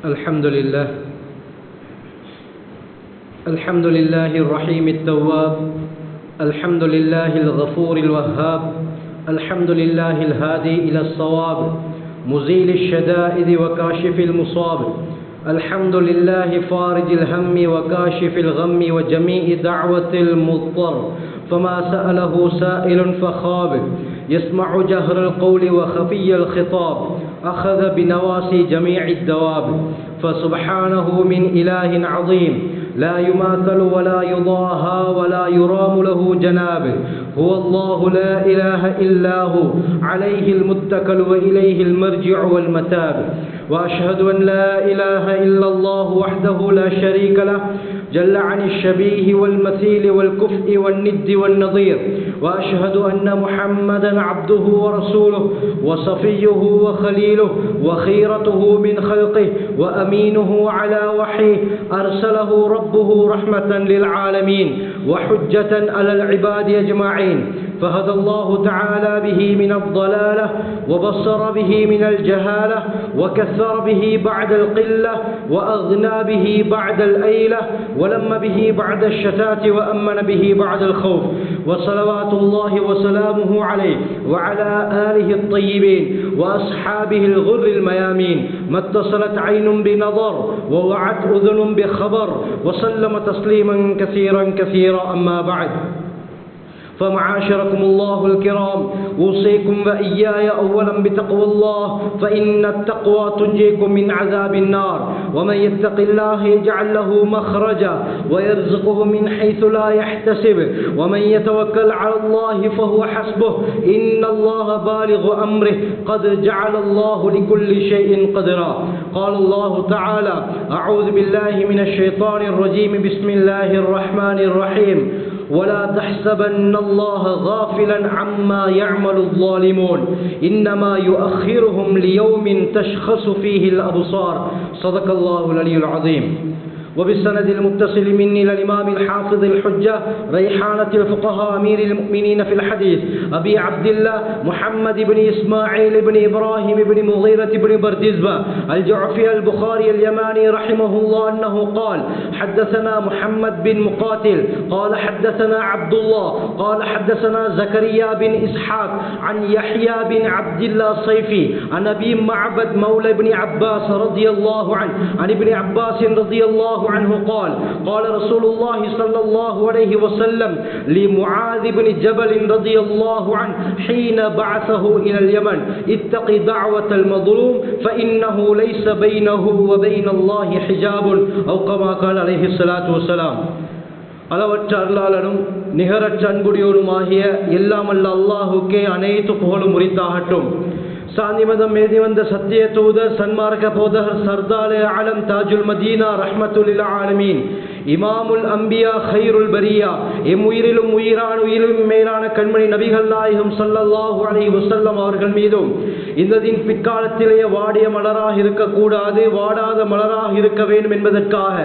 الحمد لله الرحيم التواب، الحمد لله الغفور الوهاب، الحمد لله الهادي إلى الصواب، مزيل الشدائد وكاشف المصاب، الحمد لله فارج الهم وكاشف الغم وجميع دعوة المضطر، فما سأله سائل فخاب، يسمع جهر القول وخفي الخطاب، أخذ بنواسي جميع الدواب، فسبحانه من إله عظيم لا يماثل ولا يضاهى ولا يرام له جناب، هو الله لا إله إلا هو، عليه المتكل وإليه المرجع والمتاب، وأشهد أن لا إله إلا الله وحده لا شريك له جل عن الشبيه والمثيل والكفء والند والنظير، وأشهد أن محمدا عبده ورسوله وصفيه وخليله وخيرته من خلقه وأمينه على وحيه، أرسله ربه رحمة للعالمين وحجة على العباد أجمعين، فهدى الله تعالى به من الضلالة وبصر به من الجهالة وكثر به بعد القلة وأغنى به بعد الأيلة ولم به بعد الشتات وأمن به بعد الخوف، وصلوات الله وسلامه عليه وعلى آله الطيبين وأصحابه الغر الميامين، ما اتصلت عين بنظر ووعت أذن بخبر، وسلم تسليما كثيرا كثيرا. أما بعد، فمعاشركم الله الكرام، أوصيكم وإياي أولا بتقوى الله، فإن التقوى تنجيكم من عذاب النار، ومن يتق الله يجعل له مخرجا ويرزقه من حيث لا يحتسب، ومن يتوكل على الله فهو حسبه، إن الله بالغ أمره، قد جعل الله لكل شيء قدرا. قال الله تعالى: أعوذ بالله من الشيطان الرجيم، بسم الله الرحمن الرحيم، ولا تحسبن الله غافلا عما يعمل الظالمون، إنما يؤخرهم ليوم تشخص فيه الأبصار. صدق الله العلي العظيم. وبالسند المتصل مني للإمام الحافظ الحجة ريحانة الفقهاء أمير المؤمنين في الحديث أبي عبد الله محمد بن إسماعيل بن إبراهيم بن مغيرة بن بردزبة الجعفي البخاري اليماني رحمه الله أنه قال: حدثنا محمد بن مقاتل قال حدثنا عبد الله قال حدثنا زكريا بن إسحاق عن يحيى بن عبد الله الصيفي عن أبي معبد مولى بن عباس رضي الله عنه عن ابن عباس رضي الله عنه قال: قال رسول الله صلى الله عليه وسلم لمعاذ بن جبل رضي الله عنه حين بعثه إلى اليمن: اتق دعوة المظلوم فإنه ليس بينه وبين الله حجاب، أو كما قال عليه الصلاة والسلام. அளவற்ற அருளாளனும் நிகரற்ற அன்புடையோனுமாகிய எல்லாம் அல்ல அல்லாஹுக்கே அனைத்து புகழும் உரித்தாகட்டும். சாந்தி மதம் மேதி வந்த சத்திய தூதர் சன்மார்க்க போதகர் சர்தாலே ஆலம் தாஜுல் மதீனா ரஹ்மத்துல் ஆலமீன் இமாமுல் அம்பியா ஹைருல் பரியா, எம் உயிரிலும் உயிரான உயிரிலும் மேலான கண்மணி நபிகள் நாயகம் ஸல்லல்லாஹு அலைஹி வஸல்லம் அவர்கள் மீதும் இந்த தின் பிற்காலத்திலேயே வாடிய மலராக இருக்கக்கூடாது, வாடாத மலராக இருக்க வேண்டும் என்பதற்காக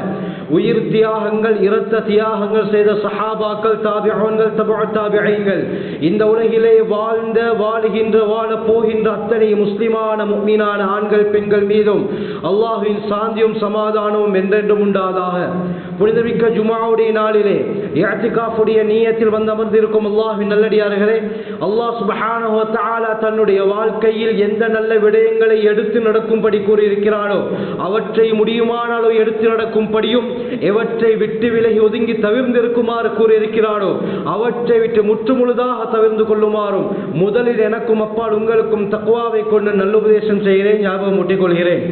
உயிர் தியாகங்கள் இரத்த தியாகங்கள் செய்த சஹாபாக்கள், தாபிஊன்கள், தபுஉ தாபிஈன்கள், இந்த உலகிலே வாழ்ந்த வாழுகின்ற வாழப் போகின்ற அத்தனை முஸ்லிமான முஃமினான ஆண்கள் பெண்கள் மீதும் அல்லாஹ்வின் சாந்தியும் சமாதானமும் என்றென்றும் உண்டாதாக. புனிதமிக்க ஜுமாவுடைய நாளிலே இஅ்திகாஃபுடைய நியத்தில் வந்து அமர்ந்திருக்கும் அல்லாஹ்வின் நல்லடியார்களே, அல்லாஹ் சுப்ஹானஹு வ தஆலா தன்னுடைய வாழ்க்கையில் எந்த நல்ல விடயங்களை எடுத்து நடக்கும்படி கூறியிருக்கிறானோ அவற்றை முடியுமானாலோ எடுத்து நடக்கும்படியும், எவற்றை விட்டு விலகி ஒதுங்கி தவிர்ந்திருக்குமாறு கூறியிருக்கிறானோ அவற்றை விட்டு முற்றுமுழுதாக தவிர்ந்து கொள்ளுமாறும் முதலில் எனக்கும் அப்பால் உங்களுக்கும் தக்வாவை கொண்டு நல்லுபதேசம் செய்கிறேன், ஞாபகம் ஊட்டிக் கொள்கிறேன்.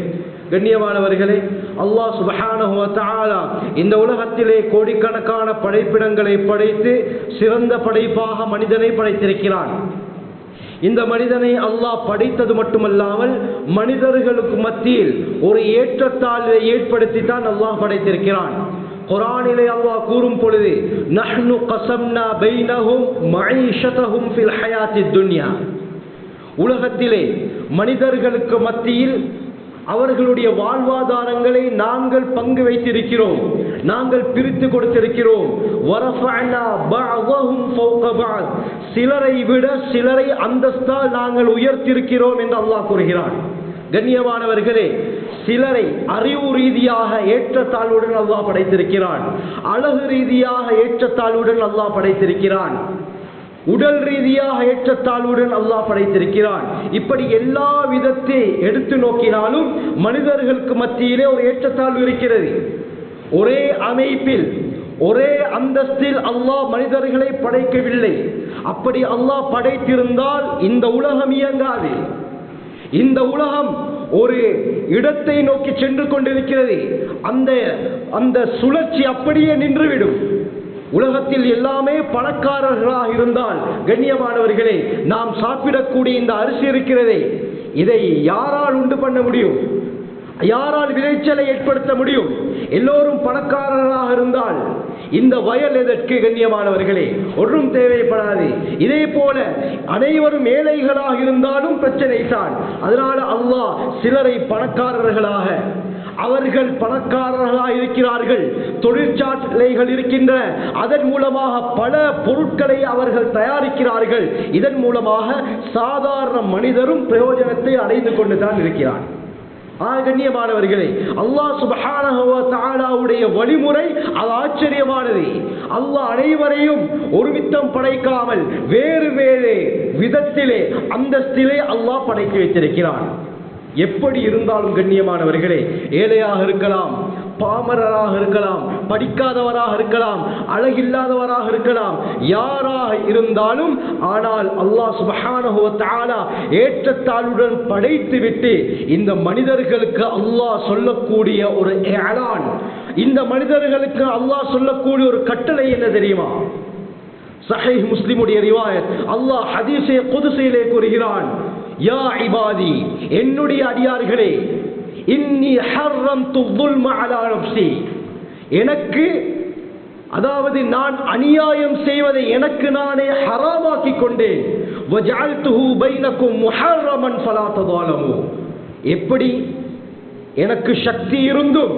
கண்ணியமானவர்களே, அல்லாஹ் சுப்ஹானஹு வ தஆலா இந்த உலகத்திலே கோடிக்கணக்கான படைப்பிடங்களை படைத்து சிறந்த படைப்பாக மனிதனை படைத்திருக்கிறான். இந்த மனிதனை அல்லாஹ் படைத்தது மட்டுமல்லாமல் மனிதர்களுக்கு மத்தியில் ஒரு ஏற்றத்தாழ்வை ஏற்படுத்தித்தான் அல்லாஹ் படைத்திருக்கிறான். குர்ஆனிலே அல்லாஹ் கூறும் பொழுது, நஹ்னு கஸம்னா பைனஹும் மஈஷதஹும் ஃபில் ஹயாத்தித் துன்யா, உலகத்திலே மனிதர்களுக்கு மத்தியில் அவர்களுடைய வாழ்வாதாரங்களை நாங்கள் பங்கு வைத்திருக்கிறோம், நாங்கள் பிரித்து கொடுத்திருக்கிறோம். வரஃபஅனா பஅதஹும் ஃபௌக பஅத், சிலரை விட சிலரை அந்தஸ்தால் நாங்கள் உயர்த்திருக்கிறோம் என்று அல்லாஹ் கூறுகிறான். கண்ணியமானவர்களே, சிலரை அறிவு ரீதியாக ஏற்றத்தாழ்வுடன் அல்லாஹ் படைத்திருக்கிறான், அழகு ரீதியாக ஏற்றத்தாழ்வுடன் அல்லாஹ் படைத்திருக்கிறான், உடல் ரீதியாக ஏற்றத்தாழ்வுடன் அல்லாஹ் படைத்திருக்கிறான். இப்படி எல்லா விதத்தை எடுத்து நோக்கினாலும் மனிதர்களுக்கு மத்தியிலே ஒரு ஏற்றத்தாழ்வு இருக்கிறது. ஒரே அமைப்பில் ஒரே அந்தஸ்தில் அல்லாஹ் மனிதர்களை படைக்கவில்லை. அப்படி அல்லாஹ் படைத்திருந்தால் இந்த உலகம் இயங்காது. இந்த உலகம் ஒரு இடத்தை நோக்கி சென்று கொண்டிருக்கிறது. அந்த சுழற்சி அப்படியே நின்றுவிடும். உலகத்தில் எல்லாமே பணக்காரர்களாக இருந்தால், கண்ணியமானவர்களே, நாம் சாப்பிடக்கூடிய இந்த அரிசி இருக்கிறதே, இதை யாரால் உண்டு பண்ண முடியும்? யாரால் விளைச்சலை ஏற்படுத்த முடியும்? எல்லோரும் பணக்காரர்களாக இருந்தால் இந்த வயல் எதற்கு? கண்ணியமானவர்களே, ஒன்றும் தேவைப்படாது. இதே போல அனைவரும் ஏழைகளாக இருந்தாலும் பிரச்சனை தான். அதனால அல்லாஹ் சிலரை பணக்காரர்களாக, அவர்கள் பணக்காரர்களாக இருக்கிறார்கள், தொழிற்சாலைகள் இருக்கின்ற, அதன் மூலமாக பல பொருட்களை அவர்கள் தயாரிக்கிறார்கள். இதன் மூலமாக சாதாரண மனிதரும் பிரயோஜனத்தை அடைந்து கொண்டுதான் இருக்கிறார். கண்ணியமானவர்களே, அல்லாஹ் சுப்ஹானஹு வ தஆலாவுடைய வழிமுறை அது ஆச்சரியமானது. அல்லாஹ் அனைவரையும் ஒருமித்தம் படைக்காமல் வேறு வேறு விதத்திலே அந்தஸ்திலே அல்லாஹ் படைக்க வைத்திருக்கிறான். எப்படி இருந்தாலும் கண்ணியமானவர்களே, ஏழையாக இருக்கலாம், பாமரராக இருக்கலாம், படிக்காதவராக இருக்கலாம், அழகில்லாதவராக இருக்கலாம், யாராக இருந்தாலும், ஆனால் அல்லாஹ் சுப்ஹானஹு வ தஆலா ஏற்றத்தாழ்வுடன் படைத்துவிட்டு இந்த மனிதர்களுக்கு அல்லாஹ் சொல்லக்கூடிய ஒரு இஅலான், இந்த மனிதர்களுக்கு அல்லாஹ் சொல்லக்கூடிய ஒரு கட்டளை என்ன தெரியுமா? சஹீஹ் முஸ்லிமுடைய ரிவாயத், அல்லாஹ் ஹதீஸே குதுஸிலே கூறுகிறான், யா இபாதி, என்னுடைய அடியார்களே, இன்னி ஹர்ரம்து ظுல்ம அலா நஃப்ஸி, எனக்கு, அதாவது நான் அநியாயம் செய்வதை எனக்கு நானே ஹராமாக்கி கொண்டேன். வஜஅல்துஹு பைனக்கும் முஹர்ரமன் ஃபலா தஸாலமு, எப்படி எனக்கு சக்தி இருந்தும்,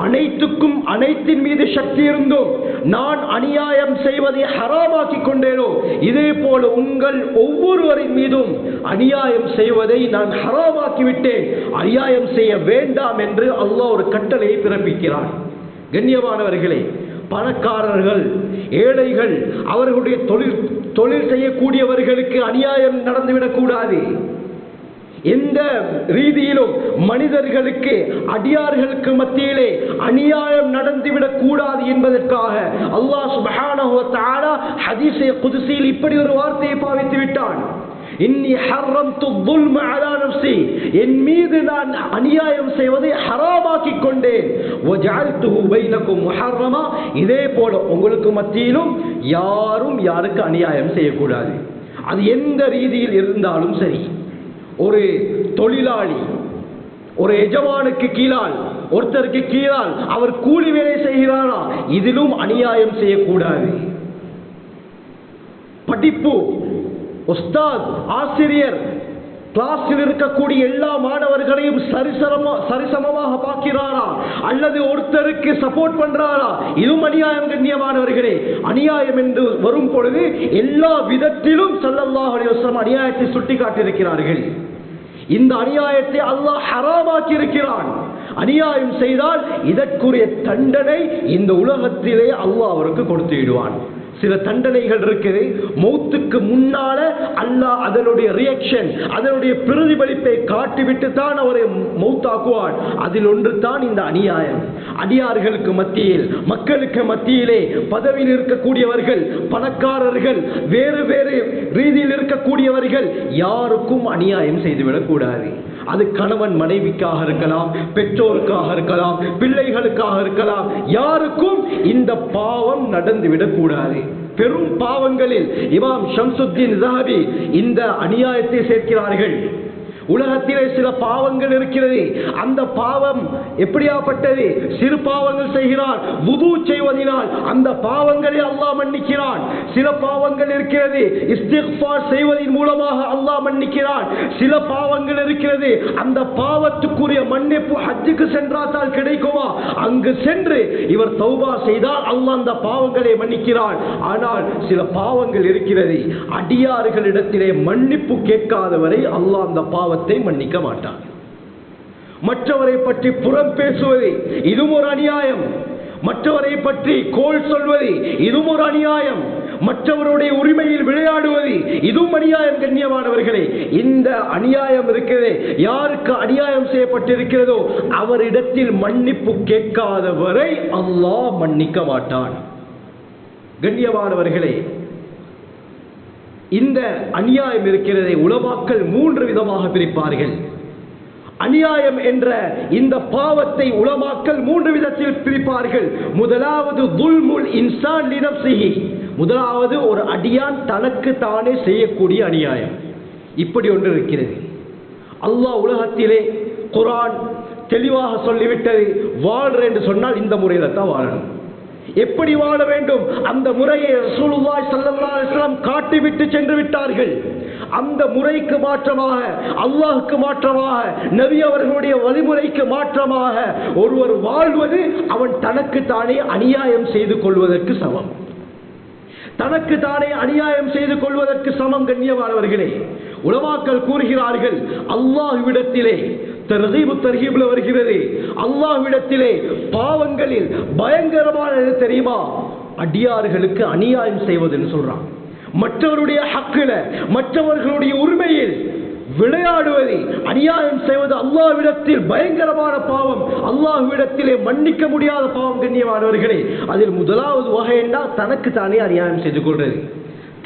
அனைத்துக்கும் அனைத்தின் மீது சக்தி இருந்தும் நான் அநியாயம் செய்வதை ஹராமாக்கி கொண்டேனோ, இதே போல உங்கள் ஒவ்வொருவரின் மீதும் அநியாயம் செய்வதை நான் ஹராமாக்கி விட்டேன். அநியாயம் செய்ய வேண்டாம் என்று அல்லாஹ் ஒரு கட்டளையை பிறப்பிக்கிறான். கண்ணியமானவர்களே, பணக்காரர்கள், ஏழைகள், அவர்களுடைய தொழில் செய்யக்கூடியவர்களுக்கு அநியாயம் நடந்துவிடக் கூடாது. எந்த ரீதியிலும் மனிதர்களுக்கு, அடியார்களுக்கு மத்தியிலே அநியாயம் நடந்துவிடக் கூடாது என்பதற்காக அல்லாஹ் சுப்ஹானஹு வ தஆலா ஹதீஸே குதுஸில் இப்படி ஒரு வார்த்தையை பாவித்து விட்டான், இன்னி ஹர்ரம்து ظுல்ம அலா நஃப்ஸி, என் மீது நான் அநியாயம் செய்வதை ஹராமாக்கி கொண்டேன். வஜஅல்துஹு பைனக்கும் முஹர்ரமா, இதே போல உங்களுக்கு மத்தியிலும் யாரும் யாருக்கு அநியாயம் செய்யக்கூடாது. அது எந்த ரீதியில் இருந்தாலும் சரி. ஒரு தொழிலாளி ஒரு எஜமானுக்கு கீழால், ஒருத்தருக்கு கீழால் அவர் கூலி வேலை செய்கிறாரா, இதிலும் அநியாயம் செய்யக்கூடாது. படிப்பு, உஸ்தாத், ஆசிரியர் கிளாஸில் இருக்கக்கூடிய எல்லா மாணவர்களையும் சரிசமமாக பார்க்கிறாரா, அல்லது ஒருத்தருக்கு சப்போர்ட் பண்றாரா, இதுவும் அநியாயம். கண்ணியமானவர்களே, அநியாயம் என்று வரும் பொழுது எல்லா விதத்திலும் ஸல்லல்லாஹு அலைஹி வஸல்லம் அநியாயத்தை சுட்டி காட்டியிருக்கிறார்கள். இந்த அநியாயத்தை அல்லாஹ் ஹராமாக்கி இருக்கிறான். அநியாயம் செய்தால் இதற்குரிய தண்டனை இந்த உலகத்திலே அல்லாஹ் அவருக்கு கொடுத்து விடுவான். சில தண்டனைகள் இருக்குது, மௌத்துக்கு முன்னால அல்லாஹ் அதனுடைய ரியாக்ஷன், அதனுடைய பிரதிபலிப்பை காட்டிவிட்டு தான் அவரை மௌத்தாக்குவான். அதில் ஒன்று தான் இந்த அநியாயம். அடியார்களுக்கு மத்தியில், மக்களுக்கு மத்தியிலே பதவியில் இருக்கக்கூடியவர்கள், பணக்காரர்கள், வேறு வேறு ரீதியில் இருக்கக்கூடியவர்கள் யாருக்கும் அநியாயம் செய்துவிடக் கூடாது. அது கணவன் மனைவிக்காக இருக்கலாம், பெற்றோருக்காக இருக்கலாம், பிள்ளைகளுக்காக இருக்கலாம், யாருக்கும் இந்த பாவம் நடந்துவிடக் கூடாது. பெரும் பாவங்களில் இமாம் ஷம்சுத்தீன் ஸஹபி இந்த அநியாயத்தை சேர்க்கிறார்கள். உலகத்திலே சில பாவங்கள் இருக்கிறது. அந்த பாவம் எப்படியாப்பட்டது? சிறு பாவங்கள் செய்கிறான், வுது செய்வதனால் அந்த பாவங்களை அல்லாஹ் மன்னிக்கிறான். சில பாவங்கள் இருக்கிறது, இஸ்திக்ஃபார் செய்வதன் மூலமாக அல்லாஹ் மன்னிக்கிறான். சில பாவங்கள் இருக்கிறது, அந்த பாவத்துக்குரிய மன்னிப்பு ஹஜ்ஜுக்கு சென்றால் கிடைக்குமா, அங்கு சென்று இவர் தௌபா செய்தால் அல்லாஹ் அந்த பாவங்களை மன்னிக்கிறான். ஆனால் சில பாவங்கள் இருக்கிறது, அடியார்களிடத்திலே மன்னிப்பு கேட்காதவரை அல்லாஹ் அந்த பாவத்தை மன்னிக்க மாட்டான். மற்றவரை பற்றி புறம் பேசுவது இதுவும் ஒரு அநியாயம். மற்றவரை பற்றி கோல் சொல்வது இதுவும் ஒரு அநியாயம். மற்றவருடைய உரிமையில் விளையாடுவது இதுவும் அநியாயம். கண்ணியமானவர்களே, இந்த அநியாயம் இருக்கிறதே, யாருக்கு அநியாயம் செய்யப்பட்டிருக்கிறதோ அவரிடத்தில் மன்னிப்பு கேட்காதவரை அல்லாஹ் மன்னிக்க மாட்டான். கண்ணியமானவர்களே, இந்த அநியாயம் இருக்கிறதை உலமாக்கள் 3 விதமாக பிரிப்பார்கள். அநியாயம் என்ற இந்த பாவத்தை உலமாக்கள் 3 விதத்தில் பிரிப்பார்கள். முதலாவது துல்முல் இன்சான் லினப்சிஹி, முதலாவது ஒரு அடியான் தனக்கு தானே செய்யக்கூடிய அநியாயம். இப்படி ஒன்று இருக்கிறது. அல்லாஹ் உலகத்திலே குர்ஆன் தெளிவாக சொல்லிவிட்டது, வாழ்ற என்று சொன்னால் இந்த முறையில் தான் வாழணும். எப்படி வாழ வேண்டும் அந்த முறையை ரசூலுல்லாஹி ஸல்லல்லாஹு அலைஹி வஸல்லம் காட்டிவிட்டு சென்று விட்டார்கள். அந்த முறைக்கு மாற்றமாக, அல்லாஹ்வுக்கு மாற்றமாக, நபி அவர்களுடைய வழிமுறைக்கு மாற்றமாக ஒருவர் வாழ்வது அவன் தனக்கு தானே அநியாயம் செய்து கொள்வதற்கு சமம். தனக்கு தானே அநியாயம் செய்து கொள்வதற்கு சமம். கண்ணியமானவர்களே, உலமாக்கள் கூறுகிறார்கள், அல்லாஹ்விடத்திலே தர்கீபு தர்ஹீப்ல வருகிறது, அல்லாஹ்விடத்திலே பாவங்களில் பயங்கரமானது தெரியுமா, அடியார்களுக்கு அநியாயம் செய்வதுன்னு சொல்றான். மற்றவருடைய ஹக்கில, மற்றவர்களுடைய உரிமையில் விளையாடுவது, அநியாயம் செய்வது அல்லாஹ்விடத்தில் பயங்கரமான பாவம், அல்லாஹ்விடத்திலே மன்னிக்க முடியாத பாவம். கண்ணியமானவர்களே, அதில் முதலாவது வகை என்றால் தனக்கு தானே அநியாயம் செய்து கொள்வது.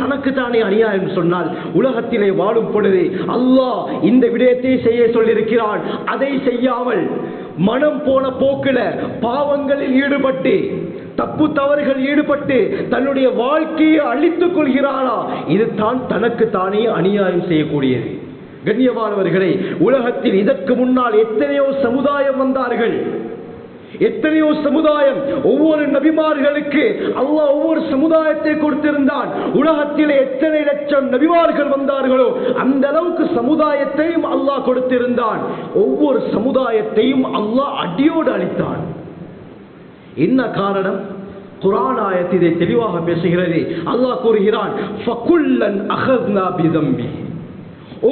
தனக்கு தானே அநியாயம் சொன்னால் உலகத்திலே வாழும் பொழுது அல்லாஹ் இந்த விடயத்தை செய்ய சொல்லியிருக்கிறான், அதை செய்யாமல் மனம் போன போக்கில பாவங்களில் ஈடுபட்டு, தப்பு தவறுகள் ஈடுபட்டு தன்னுடைய வாழ்க்கையை அழித்துக் கொள்கிறானா, இது தான் தனக்கு தானே அநியாயம் செய்யக்கூடியது. கண்ணியமானவர்களே, உலகத்தில் இதற்கு முன்னால் எத்தனையோ சமுதாயம் வந்தார்கள், எத்தனையோ சமுதாயம். ஒவ்வொரு நபிமார்களுக்கு அல்லாஹ் ஒவ்வொரு சமுதாயத்தை கொடுத்திருந்தான். உலகத்தில் எத்தனை லட்சம் நபிமார்கள் வந்தார்களோ அந்த அளவுக்கு சமுதாயத்தையும் அல்லாஹ் கொடுத்திருந்தான். ஒவ்வொரு சமுதாயத்தையும் அல்லாஹ் அடியோடு அளித்தான். என்ன காரணம்? குர்ஆன் ஆயத் இதை தெளிவாக பேசுகிறது. அல்லாஹ் கூறுகிறான், ஃபகுல்லன் அகஸ்னா பிதம்பி,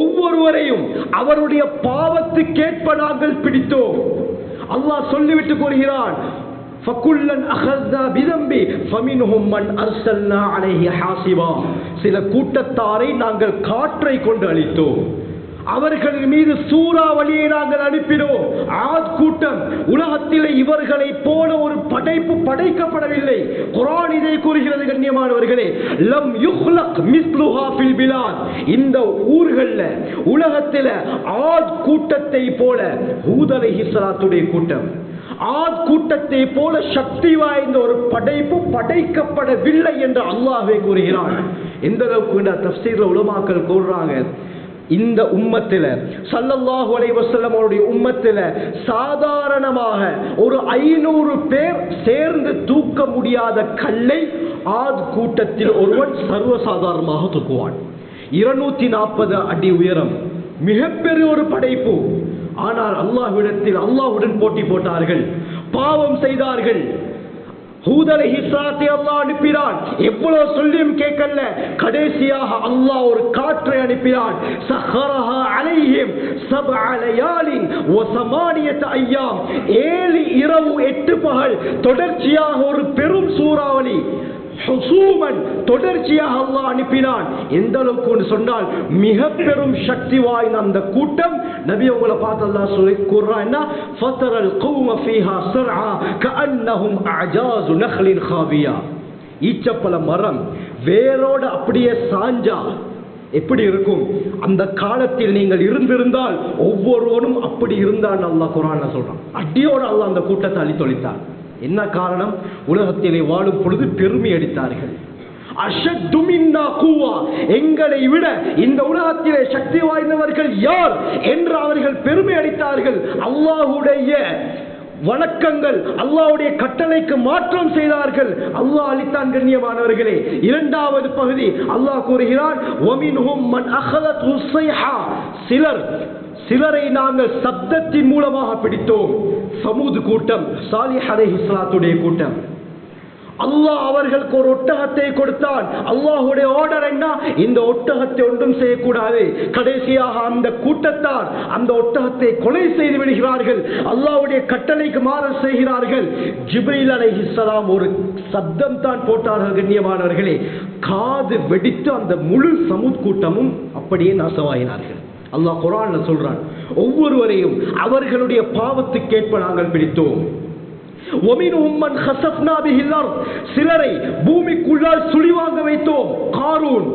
ஒவ்வொருவரையும் அவருடைய பாவத்துக்கேற்ப நாங்கள் பிடித்தோம். அல்லாஹ் சொல்லிவிட்டு கூறுகிறான், ஃபகுல்லன் அகஸ்னா பிதம்பி ஃபமின்ஹும் மன் அர்சல்னா அலைஹி ஹாசிபா, சில கூட்டத்தாரை நாங்கள் காற்றை கொண்டு அழித்தோம், அவர்கள் மீது சூறாவளியை நாங்கள் அனுப்பினோம். ஆத் கூட்டம், உலகத்தில் இவர்களை போல ஒரு படைப்பு படைக்கப்படவில்லை. குர்ஆன் இதை கூறுகிறது. கண்ணியமானவர்களே, லம் யுக்லக் மிஸ்லுஹா ஃபில் பிலாத், இந்த ஊர்கள்ல உலகத்தில் ஆத் கூட்டத்தை போல, ஹூத் அலைஹிஸ்ஸலாத்துடைய கூட்டம், ஆத் கூட்டத்தை போல சக்தி வாய்ந்த ஒரு படைப்பு படைக்கப்படவில்லை என்று அல்லாஹ்வே கூறுகிறான். எந்த அளவுக்கு தஃப்சீர்ல உலமாக்கள் கூறுறாங்க, இந்த உம்மத்தில ஸல்லல்லாஹு அலைஹி வஸல்லம் அவருடைய உம்மத்தில சாதாரணமாக ஒரு 500 பேர் சேர்ந்து தூக்க முடியாத கல்லை ஆத் கூட்டத்தில் ஒருவன் சர்வசாதாரணமாக தூக்குவான். 240 அடி உயரம், மிகப்பெரிய ஒரு படைப்பு. ஆனால் அல்லாஹ்விடத்தில் அல்லாஹ்வுடன் போட்டி போட்டார்கள், பாவம் செய்தார்கள். ஹூத் அலைஹிஸ்ஸலாத்தை அல்லாஹ் அனுப்பினான். எவ்வளவு சொல்லியும் கேட்கல, கடைசியாக அல்லாஹ் ஒரு காற்றை அனுப்பினான். சஹரஹா அலைஹிம் சப்அ லயாலின் வ ஸமானியத அய்யாம், 7 இரவு 8 பகல் தொடர்ச்சியாக ஒரு பெரும் சூறாவளி, ஹுசூமன், தொடர்ச்சியாக அல்லாஹ் அனுப்பினான். எந்த அளவுக்கு சொன்னால் மிக பெரும் சக்தி வாய்ந்த அந்த கூட்டம். நபி அவங்களை பார்த்து அல்லாஹ் சொல்லி கூறுறான், ஃபதரல் கௌம ஃபீஹா ஸர்ஆ கஅன்னஹும் அஜாஸு நக்லின் காவியா, ஈச்சப்பழ மரம் வேரோட அப்படியே சாஞ்சா எப்படி இருக்கும், அந்த காலத்தில் நீங்கள் இருந்திருந்தால் ஒவ்வொருவரும் அப்படி இருந்தான் அல்லாஹ் குர்ஆன்ல சொல்றான். அடியோடு அல்லாஹ் அந்த கூட்டத்தை அழித்தொழித்தான். என்ன காரணம்? உலகத்திலே வாழும் பொழுது பெருமை அடித்தார்கள். அஷத்து மின்னா குவா, எங்களை விட இந்த உலகத்திலே சக்தி வாய்ந்தவர்கள் யார் என்று அவர்கள் பெருமை அடித்தார்கள். அல்லாஹ்வுடைய வணக்கங்கள், அல்லாஹ்வுடைய கட்டளைக்கு மாற்றம் செய்தார்கள். அல்லாஹ் அளித்தான். கண்ணியமானவர்களே, இரண்டாவது பகுதி அல்லாஹ் கூறுகிறான், வமின்ஹும் மன் அഖலத்ஹு ஸைஹா, சிலரை நாங்கள் சப்தத்தின் மூலமாக பிடித்தோம். சமூது கூட்டம், சாலிஹ் அலைஹிஸ்ஸலாத்துடைய கூட்டம், அல்லாஹ் அவர்களுக்கு ஒரு ஒட்டகத்தை கொடுத்தான். அல்லாஹ்வுடைய ஆர்டர் என்ன? இந்த ஒட்டகத்தை ஒன்றும் செய்யக்கூடாது. கடைசியாக அந்த கூட்டத்தார் அந்த ஒட்டகத்தை கொலை செய்து விடுகிறார்கள். அல்லாஹ்வுடைய கட்டளைக்கு மாறு செய்கிறார்கள். ஜிப்ரீல் அலைஹிஸ்ஸலாம் ஒரு சப்தம் தான் போட்டார்கள். கண்ணியமானவர்களே, காது வெடித்து அந்த முழு சமூக கூட்டமும் அப்படியே நாசமாகினார்கள். அல்லாஹ் குர்ஆன்ல சொல்றான், ஒவ்வொருவரையும் அவர்களுடைய பாவத்துக்கேற்ப நாங்கள் பிடித்தோம். சிலரை பூமிக்குள்ளால் சுழிவாங்க வைத்தோம். காரூன்,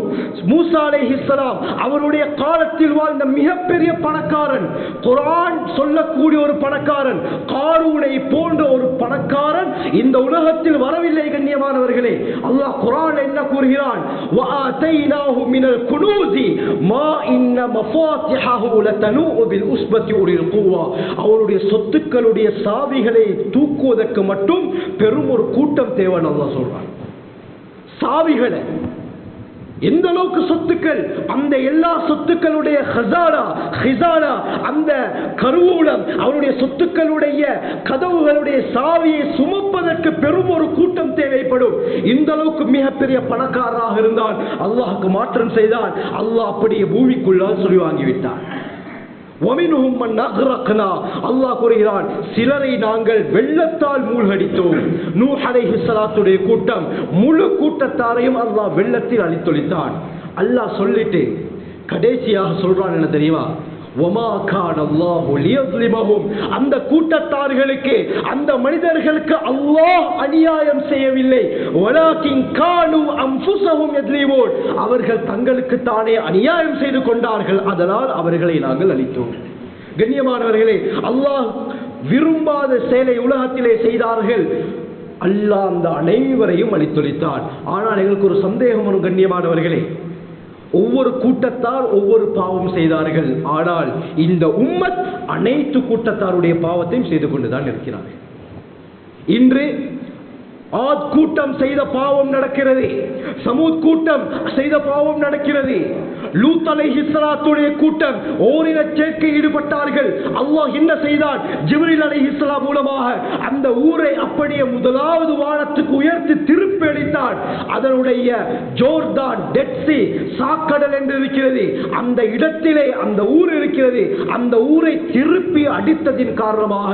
மூசா அலைஹிஸ்ஸலாம் அவருடைய காலத்தில் வாழ்ந்த மிகப்பெரிய பணக்காரன், குர்ஆன் சொல்லக்கூடிய ஒரு பணக்காரன், காரூனை போன்ற ஒரு பணக்காரன் இந்த உலகத்தில் வரவில்லை. கண்ணியமானவர்களே, அல்லாஹ் குர்ஆன் என்ன கூறுகிறான்? வஆதைனாஹு மினல் குனூஸி மா இன்ன மஃபாத்திஹஹு லதனூஉ பில் உஸ்பத்தி உலில் குவா. அவருடைய சொத்துக்களுடைய சாவிகளை தூக்குவதற்கு மட்டும் பெரும் ஒரு கூட்டம் தேவை. அல்லாஹ் சொல்றான், சாவிகளை எந்த அளவுக்கு சொத்துக்கள், அந்த எல்லா சொத்துக்களுடைய ஹிசானா அந்த கருவூலம், அவருடைய சொத்துக்களுடைய கதவுகளுடைய சாவியை சுமப்பதற்கு பெரும் ஒரு கூட்டம் தேவைப்படும். இந்த அளவுக்கு மிகப்பெரிய பணக்காரராக இருந்தால் அல்லாஹ்வுக்கு மாற்றம் செய்தால் அல்லாஹ் அப்படியே பூமிக்குள்ளால் சொல்லி வாங்கிவிட்டார். அல்லாஹ் கூறுகிறான், சிலரை நாங்கள் வெள்ளத்தால் மூழ்கடித்தோம். நூஹ் அலைஹிஸ்ஸலாத்துடைய கூட்டம் முழு கூட்டத்தாரையும் அல்லாஹ் வெள்ளத்தில் அழித்தொழித்தான். அல்லாஹ் சொல்லிட்டு கடைசியாக சொல்றான் என்ன தெரியுமா? அந்த கூட்டத்தார்களுக்கு, அந்த மனிதர்களுக்கு அல்லாஹ் அநியாயம் செய்யவில்லை. அவர்கள் தங்களுக்கு தானே அநியாயம் செய்து கொண்டார்கள். அதனால் அவர்களை நாங்கள் அழித்தோம். கண்ணியமானவர்களே, அல்லாஹ் விரும்பாத செயலை உலகத்திலே செய்தார்கள். அல்லாஹ் அந்த அனைவரையும் அழித்தொழித்தான். ஆனால் எங்களுக்கு ஒரு சந்தேகம் வரும். கண்ணியமானவர்களே, ஒவ்வொரு கூட்டத்தார் ஒவ்வொரு பாவம் செய்தார்கள். ஆனால் இந்த உம்மத் அனைத்து கூட்டத்தாருடைய பாவத்தையும் செய்து கொண்டுதான் இருக்கிறார்கள். இன்று ஆத் கூட்டம் செய்த பாவம் நடக்கிறது, சமூத் கூட்டம் செய்த பாவம் நடக்கிறது, லூத் அலைஹிஸ்ஸலாத்துடைய கூட்டம் ஓரின சேர்க்கை ஈடுபட்டார்கள். அல்லாஹ் என்ன செய்தான்? ஜிப்ரீல் அலைஹிஸ்ஸலாம் மூலமாக அந்த ஊரை அப்படியே முதலாவது வானத்துக்கு உயர்த்தி திருப்பி அளித்தான். அதனுடைய ஜோர்தான், டெட் சி, சாக்கடல் என்று இருக்கிறது, அந்த இடத்திலே அந்த ஊர் இருக்கிறது. அந்த ஊரை திருப்பி அடித்ததின் காரணமாக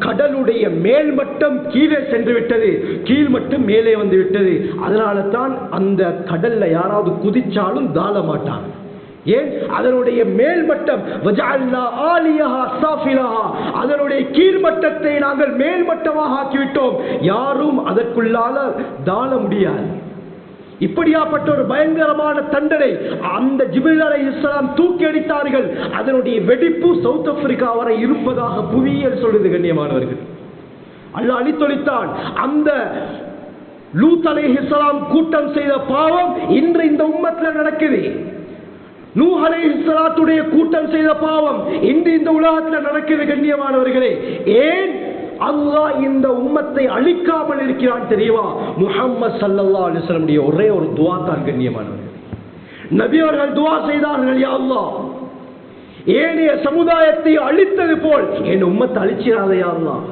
கடலுடைய மேல்மட்டம் கீழே சென்று விட்டது, கீழ்மட்டம் மேலே வந்து விட்டது. அதனால தான் அந்த கடல்ல யாராவது குதிச்சாலும் தாழ மாட்டான். ஏன்? அதனுடைய மேல்மட்டம், அதனுடைய கீழ்மட்டத்தை நாங்கள் மேல்மட்டமாக ஆக்கிவிட்டோம். யாரும் அதற்குள்ளால தாழ முடியாது. இப்படியாப்பட்ட ஒரு பயங்கரமான தண்டனை அந்த ஜிப்ரீல் அலைஹிஸ்ஸலாம் தூக்கி அடித்தார்கள். அதனுடைய வெடிப்பு சவுத் ஆப்பிரிக்கா வரை இருப்பதாக புவியியல் சொல்லுது. கண்ணியமானவர்கள், அல்லாஹ் அழித்தொழித்தான். அந்த லூத் அலைஹிஸ்ஸலாம் கூட்டம் செய்த பாவம் இன்று இந்த உம்மத்தில் நடக்குது. நூஹ் அலைஹிஸ்ஸலாத்துடைய கூட்டம் செய்த பாவம் இன்று இந்த உலகத்தில் நடக்குது. கண்ணியமானவர்களே, ஏன் அல்லாஹ் இந்த உம்மத்தை அழிக்காமல் இருக்கிறான் தெரியுமா? முஹம்மது ஸல்லல்லாஹு அலைஹி வஸல்லம் ஒரே ஒரு துஆ தான். கண்ணியமானவர்களே, நபி அவர்கள் துஆ செய்தார்கள், யா அல்லாஹ், ஏனைய சமுதாயத்தை அழித்தது போல் என் உம்மத்தை அழிச்சிடாதே யா அல்லாஹ்,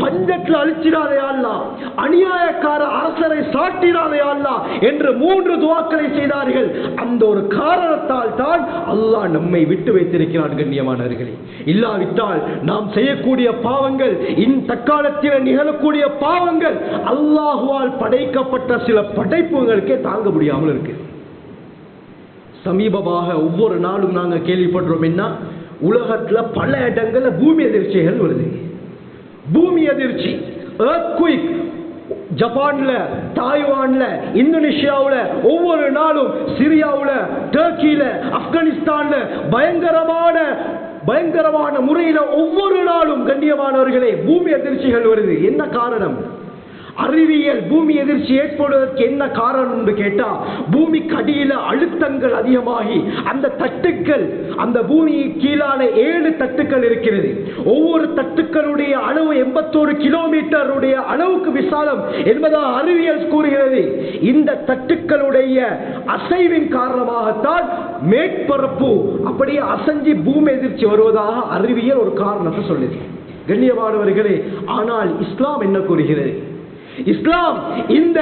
பஞ்சத்தில் அழிச்சிடாதே யா அல்லாஹ், அநியாயக்கார அரசரை சாட்டிடாதே யா அல்லாஹ் என்று 3 துஆக்களை செய்தார்கள். அந்த ஒரு காரணத்தால் தான் அல்லாஹ் நம்மை விட்டு வைத்திருக்கிறான். கண்ணியமானவர்களே, இல்லாவிட்டால் நாம் செய்யக்கூடிய பாவங்கள், தற்காலத்தில் நிகழக்கூடிய பாவங்கள் அல்லாஹுவால் படைக்கப்பட்ட சில படைப்புகளுக்கே தாங்க முடியாமல் இருக்கு. சமீபமாக ஒவ்வொரு நாளும் நாங்கள் கேள்விப்படுறோம், என்ன, உலகத்தில் பல இடங்கள்ல பூமி அதிர்ச்சிகள் வருது. பூமி அதிர்ச்சி, earthquake, ஜப்பான்ல, தாய்வான்ல, இந்தோனேஷியாவுல, ஒவ்வொரு நாளும் சிரியாவுல, டர்க்கியில, ஆப்கானிஸ்தான்ல பயங்கரமான முறையில் ஒவ்வொரு நாளும் கண்ணியமானவர்களே பூமி அதிர்ச்சிகள் வருது. என்ன காரணம்? அறிவியல் பூமி எதிர்ச்சி ஏற்படுவதற்கு என்ன காரணம் என்று கேட்டா, பூமிக்கு அடியில அழுத்தங்கள் அதிகமாகி அந்த தட்டுக்கள், அந்த பூமி கீழான 7 தட்டுக்கள் இருக்கிறது. ஒவ்வொரு தட்டுக்களுடைய அளவு 81 கிலோமீட்டருடைய அளவுக்கு விசாலம் என்பதாக அறிவியல் கூறுகிறது. இந்த தட்டுக்களுடைய அசைவின் காரணமாகத்தான் மேற்பரப்பு அப்படியே அசைஞ்சு பூமி எதிர்ச்சி வருவதாக அறிவியல் ஒரு காரணத்தை சொல்லுது. கண்ணியமானவர்களே, ஆனால் இஸ்லாம் என்ன கூறுகிறது? இஸ்லாம் இந்த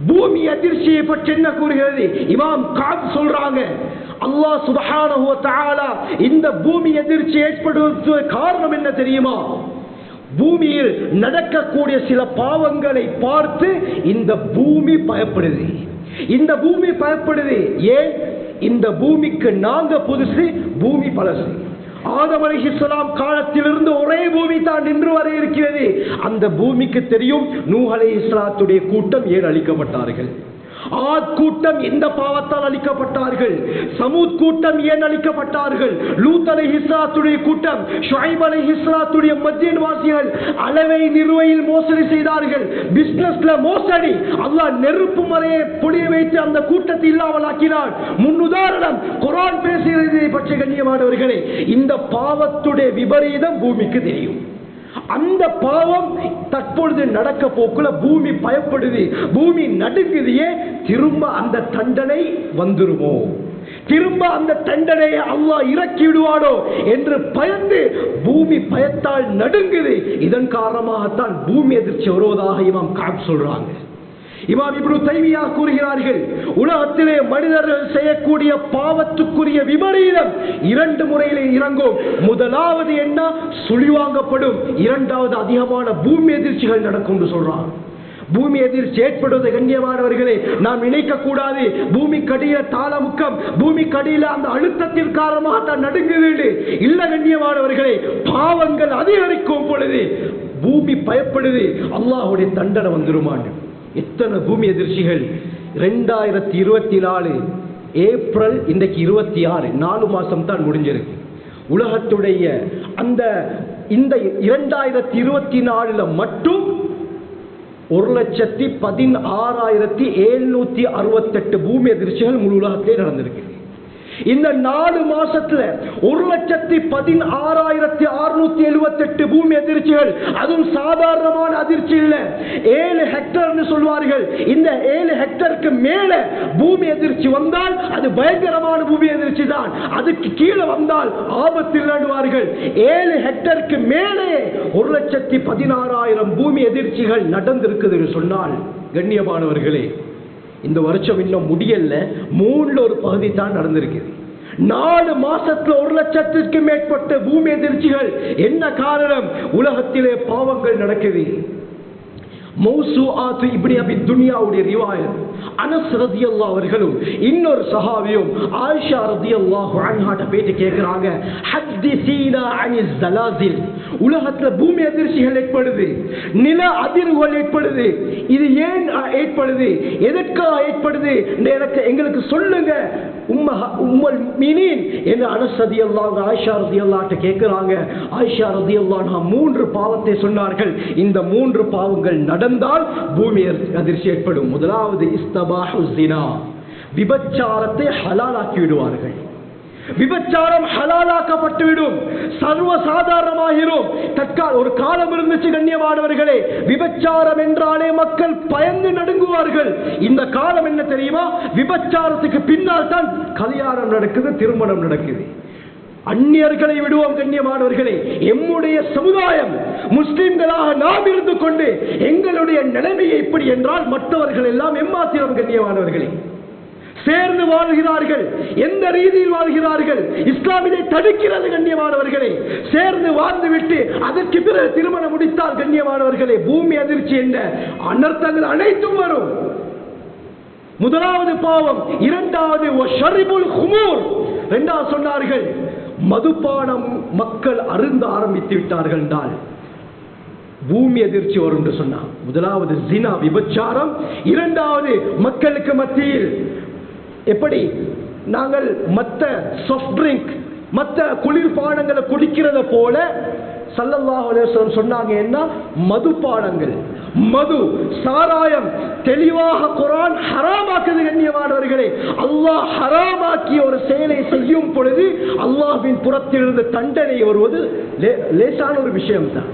பூமி அதிர்ச்சியை பற்றி என்ன கூறுகிறது? இமாம் காப் சொல்றாங்க, அல்லாஹ் சுப்ஹானஹு வ தஆலா இந்த பூமி அதிர்ச்சி ஏற்படுவதற்கு காரணம் என்ன தெரியுமா? பூமியில் நடக்கக்கூடிய சில பாவங்களை பார்த்து இந்த பூமி பயப்படுது. இந்த பூமி பயப்படுது. ஏன்? இந்த பூமிக்கு நாங்க புதுசு, பூமி பழசு. ஆதம் அலைஹிஸ்ஸலாம் காலத்திலிருந்து ஒரே பூமி தான் நின்று வரை இருக்கிறது. அந்த பூமிக்கு தெரியும் நூஹ் அலைஹிஸ்ஸலாத்துடைய கூட்டம் ஏன் அழிக்கப்பட்டார்கள், ஆத் கூட்டம் எந்த பாவத்தால் அழிக்கப்பட்டார்கள், சமூத் கூட்டம் ஏன் அழிக்கப்பட்டார்கள், லூத் அலைஹிஸ்ஸலாத்துடைய கூட்டம், ஷுஐப் அலைஹிஸ்ஸலாத்துடைய மத்தியன் வாசிகள் அளவை நிறுவையில் மோசடி செய்தார்கள், பிசினஸ்ல மோசடி, அல்லாஹ் நெருப்பு மறையை பொழிய வைத்து அந்த கூட்டத்தை இல்லாமல் ஆக்கினார். முன்னுதாரணம் குர்ஆன் பேசுகிறதை பற்றி கண்ணியமானவர்களே, இந்த பாவத்துடைய விபரீதம் பூமிக்கு தெரியும். அந்த பாவம் தற்பொழுது நடக்க போக்குல பூமி பயப்படுது, பூமி நடுங்குதியே. திரும்ப அந்த தண்டனை வந்துருமோ, திரும்ப அந்த தண்டனையை அல்லாஹ் இறக்கி விடுவானோ என்று பயந்து பூமி பயத்தால் நடுங்குது. இதன் காரணமாகத்தான் பூமி அதிர்ச்சி வருவதாக இமாம் காப் சொல்றாங்க. இமாம் இப்னு தைமியா கூறுகிறார்கள், உலகத்திலே மனிதர்கள் செய்யக்கூடிய பாவத்துக்குரிய விபரீதம் 2 முறையில் இறங்கும். முதலாவது என்ன? சுழிவாங்கப்படும். இரண்டாவது அதிகமான பூமி அதிர்ச்சிகள் நடக்கும் என்று சொல்றான். பூமி எதிர்ச்சி ஏற்படுவது கண்ணியமானவர்களே நாம் நினைக்க கூடாது. பூமி கடியில தாளமுக்கம், பூமி கடியில அந்த அழுத்தத்தின் காரணமாக தான் நடுங்குது. இல்ல கண்ணியமானவர்களே, பாவங்கள் அதிகரிக்கும் பொழுது பூமி பயப்படுது, அல்லாஹ்வுடைய தண்டனை வந்துருமான்னு. எத்தனை பூமி எதிர்ச்சிகள்! 2024 ஏப்ரல், இன்றைக்கு 26, 4 மாசம் தான் முடிஞ்சிருக்கு. உலகத்துடைய அந்த இந்த 2024 மட்டும் 1,16,768 பூமி அதிர்ச்சிகள் முழு உலகத்திலே நடந்திருக்கு. இந்த 4 மாசத்துல 1,16,678 பூமி அதிர்ச்சிகள். அதுவும் சாதாரணமான அதிர்ச்சி இல்ல, 7 ஹெக்டர் சொல்வார்கள். இந்த 7 ஹெக்டருக்கு மேல பூமி அதிர்ச்சி வந்தால் அது பயங்கரமான பூமி அதிர்ச்சி தான். அதுக்கு கீழே வந்தால் ஆபத்தில் நடுவார்கள். 7 ஹெக்டருக்கு மேலே 1,16,000 பூமி அதிர்ச்சிகள் நடந்திருக்குது சொன்னால் கண்ணியமானவர்களே, இந்த வருஷம் இன்னும் முடியல, 3 பகுதி தான் நடந்திருக்கு. 4 மாசத்துல 1,00,000க்கு மேற்பட்ட பூமி அதிர்ச்சிகள். என்ன காரணம்? உலகத்திலே பாவங்கள் நடக்குது. மௌசூஆத் இப்னு அபி துன்யாவுடைய ரிவாயத், அனஸ் ரலியல்லாஹு அவர்களும் இன்னொரு சஹாபியும் ஆயிஷா ரலியல்லாஹு அன்ஹா பேட்டி கேக்குறாங்க, ஹத்திஸீனா அனிஸ் ஸலாஸில். உலகத்துல பூமி அதிர்ச்சிகள் ஏற்படுது, நில அதிர்வுகள் ஏற்படுது. இது ஏன் ஏற்படுது, எதற்காக ஏற்படுது எங்களுக்கு சொல்லுங்க உம்முல் முஃமினீன் என்று அனஸ் ரலியல்லாஹு ஆயிஷா ரலியல்லாஹு கேக்குறாங்க. ஆயிஷா ரலியல்லாஹு அன்ஹா 3 பாவத்தை சொன்னார்கள். இந்த 3 பாவங்கள் நடந்தால் பூமி அதிர்ச்சி ஏற்படும். முதலாவது இஸ்தபாஹு ஸினா, விபச்சாரத்தை ஹலாலாக்கி விடுவார்கள். விபச்சாரம் ஹலாலாக்கப்பட்டுவிடும், சர்வசாதாரணமாகிரும். ஒரு காலம் இருந்துச்சு கண்ணியமானவர்களே, விபச்சாரம் என்றாலே மக்கள் பயந்து நடுங்குவார்கள். இந்த காலம் என்ன தெரியுமா? விபச்சாரத்துக்கு பின்னால் தான் கல்யாணம் நடக்குது, திருமணம் நடக்குது. அந்நியர்களை விடுவோம் கண்ணியமானவர்களே, எம்முடைய சமுதாயம் முஸ்லிம்களாக நாம் இருந்து கொண்டு எங்களுடைய நிலைமையை எப்படி என்றால் மற்றவர்கள் எல்லாம் எம்மாத்திரம் கண்ணியமானவர்களே சேர்ந்து வாழ்கிறார்கள். எந்த ரீதியில் வாழ்கிறார்கள்? இஸ்லாமிலே தடுக்கிறது கண்ணியமானவர்களே. சேர்ந்து வாழ்ந்துவிட்டு அதற்கு பிறகு திருமணம் முடித்தால் கண்ணியமானவர்களே பூமி அதிர்ச்சி என்ற அனர்த்தங்கள் அனைத்தும் வரும். முதலாவது பாவம். இரண்டாவது வஷரிபுல் ஹுமூர். இரண்டாவது சொன்னார்கள் மதுபானம் மக்கள் அருந்த ஆரம்பித்து விட்டார்கள் என்றால் பூமி அதிர்ச்சி வரும் என்று சொன்னார். முதலாவது ஜினா, விபச்சாரம். இரண்டாவது மக்களுக்கு மத்தியில் எப்படி நாங்கள் மற்ற சாஃப்ட் ட்ரிங்க், மற்ற குளிர்பானங்களை குடிக்கிறத போல ஸல்லல்லாஹு அலைஹி வஸல்லம் சொன்னாங்க. என்ன? மதுபானங்கள், மது, சாராயம் தெளிவாக குர்ஆன் ஹராமாக்குது கண்ணியமானவர்களே. அல்லாஹ் ஹராமாக்கிய ஒரு செயலை செய்யும் பொழுது அல்லாஹ்வின் புறத்திலிருந்து தண்டனை வருவது லேசான ஒரு விஷயம் தான்.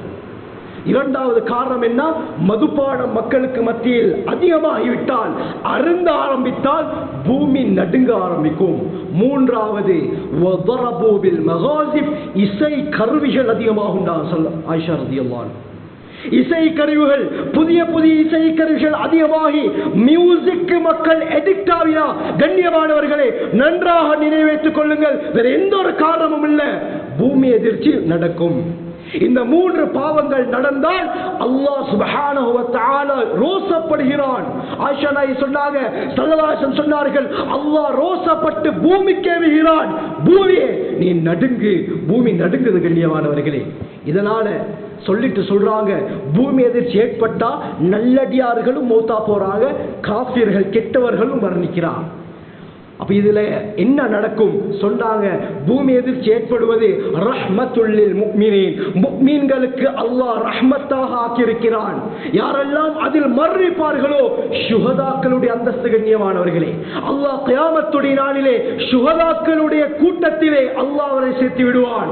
இரண்டாவது காரணம் என்ன? மதுபானம் மக்களுக்கு மத்தியில் அதிகமாகிவிட்டால், அருந்த ஆரம்பித்தால் பூமி நடுங்க ஆரம்பிக்கும். மூன்றாவது வதரபு பில் மகாசிப், இசை கருவிகள் அதிகமாக உண்டாகும். ஆயிஷா ரலியல்லாஹு அன்ஹா இசைக்கருவிகள், புதிய புதிய இசைக்கருவிகள் அதிகமாகி மியூசிக் மக்கள் எடிக்ட் ஆகினா, கண்ணியமானவர்களே நன்றாக நினைவைத்துக் கொள்ளுங்கள், வேற எந்த ஒரு காரணமும் இல்லை, பூமி எதிர்ச்சி நடக்கும். இந்த 3 பாவங்கள் நடந்தால் அல்லாஹ் சுப்ஹானஹு வ தஆலா ரோசப்படுகிறான். ஆயிஷா நாயகி சொன்னாங்க, ஸல்லல்லாஹு அலைஹி வஸல்லம் சொன்னார்கள், அல்லாஹ் ரோசப்பட்டு பூமிக்கு ஏவுகிறான், பூமியே நீ நடுங்கு, பூமி நடுங்குது கண்ணியமானவர்களே. இதனால சொல்லிட்டு சொல்றாங்க, பூமி எதிர்ச்சி ஏற்பட்டா நல்லடியார்களும் மௌத்தா போறாங்க, காஃபிர்கள் கெட்டவர்களும் மரணிக்கிறார். அப்ப இதுல என்ன நடக்கும் சொன்னாங்க, பூமி எதிர்ச்சி ஏற்படுவது ரஹ்மத்துல் லில் முஃமினீன், முஃமின்களுக்கு அல்லாஹ் ரஹ்மத்தாக ஆக்கியிருக்கிறான். யாரெல்லாம் அதில் மரணிப்பார்களோ ஷுஹதாக்களுடைய அந்தஸ்து கண்ணியமானவர்களே, அல்லாஹ் கியாமத்துடைய நாளிலே ஷுஹதாக்களுடைய கூட்டத்திலே அல்லாஹ் அவரை சேர்த்து விடுவான்.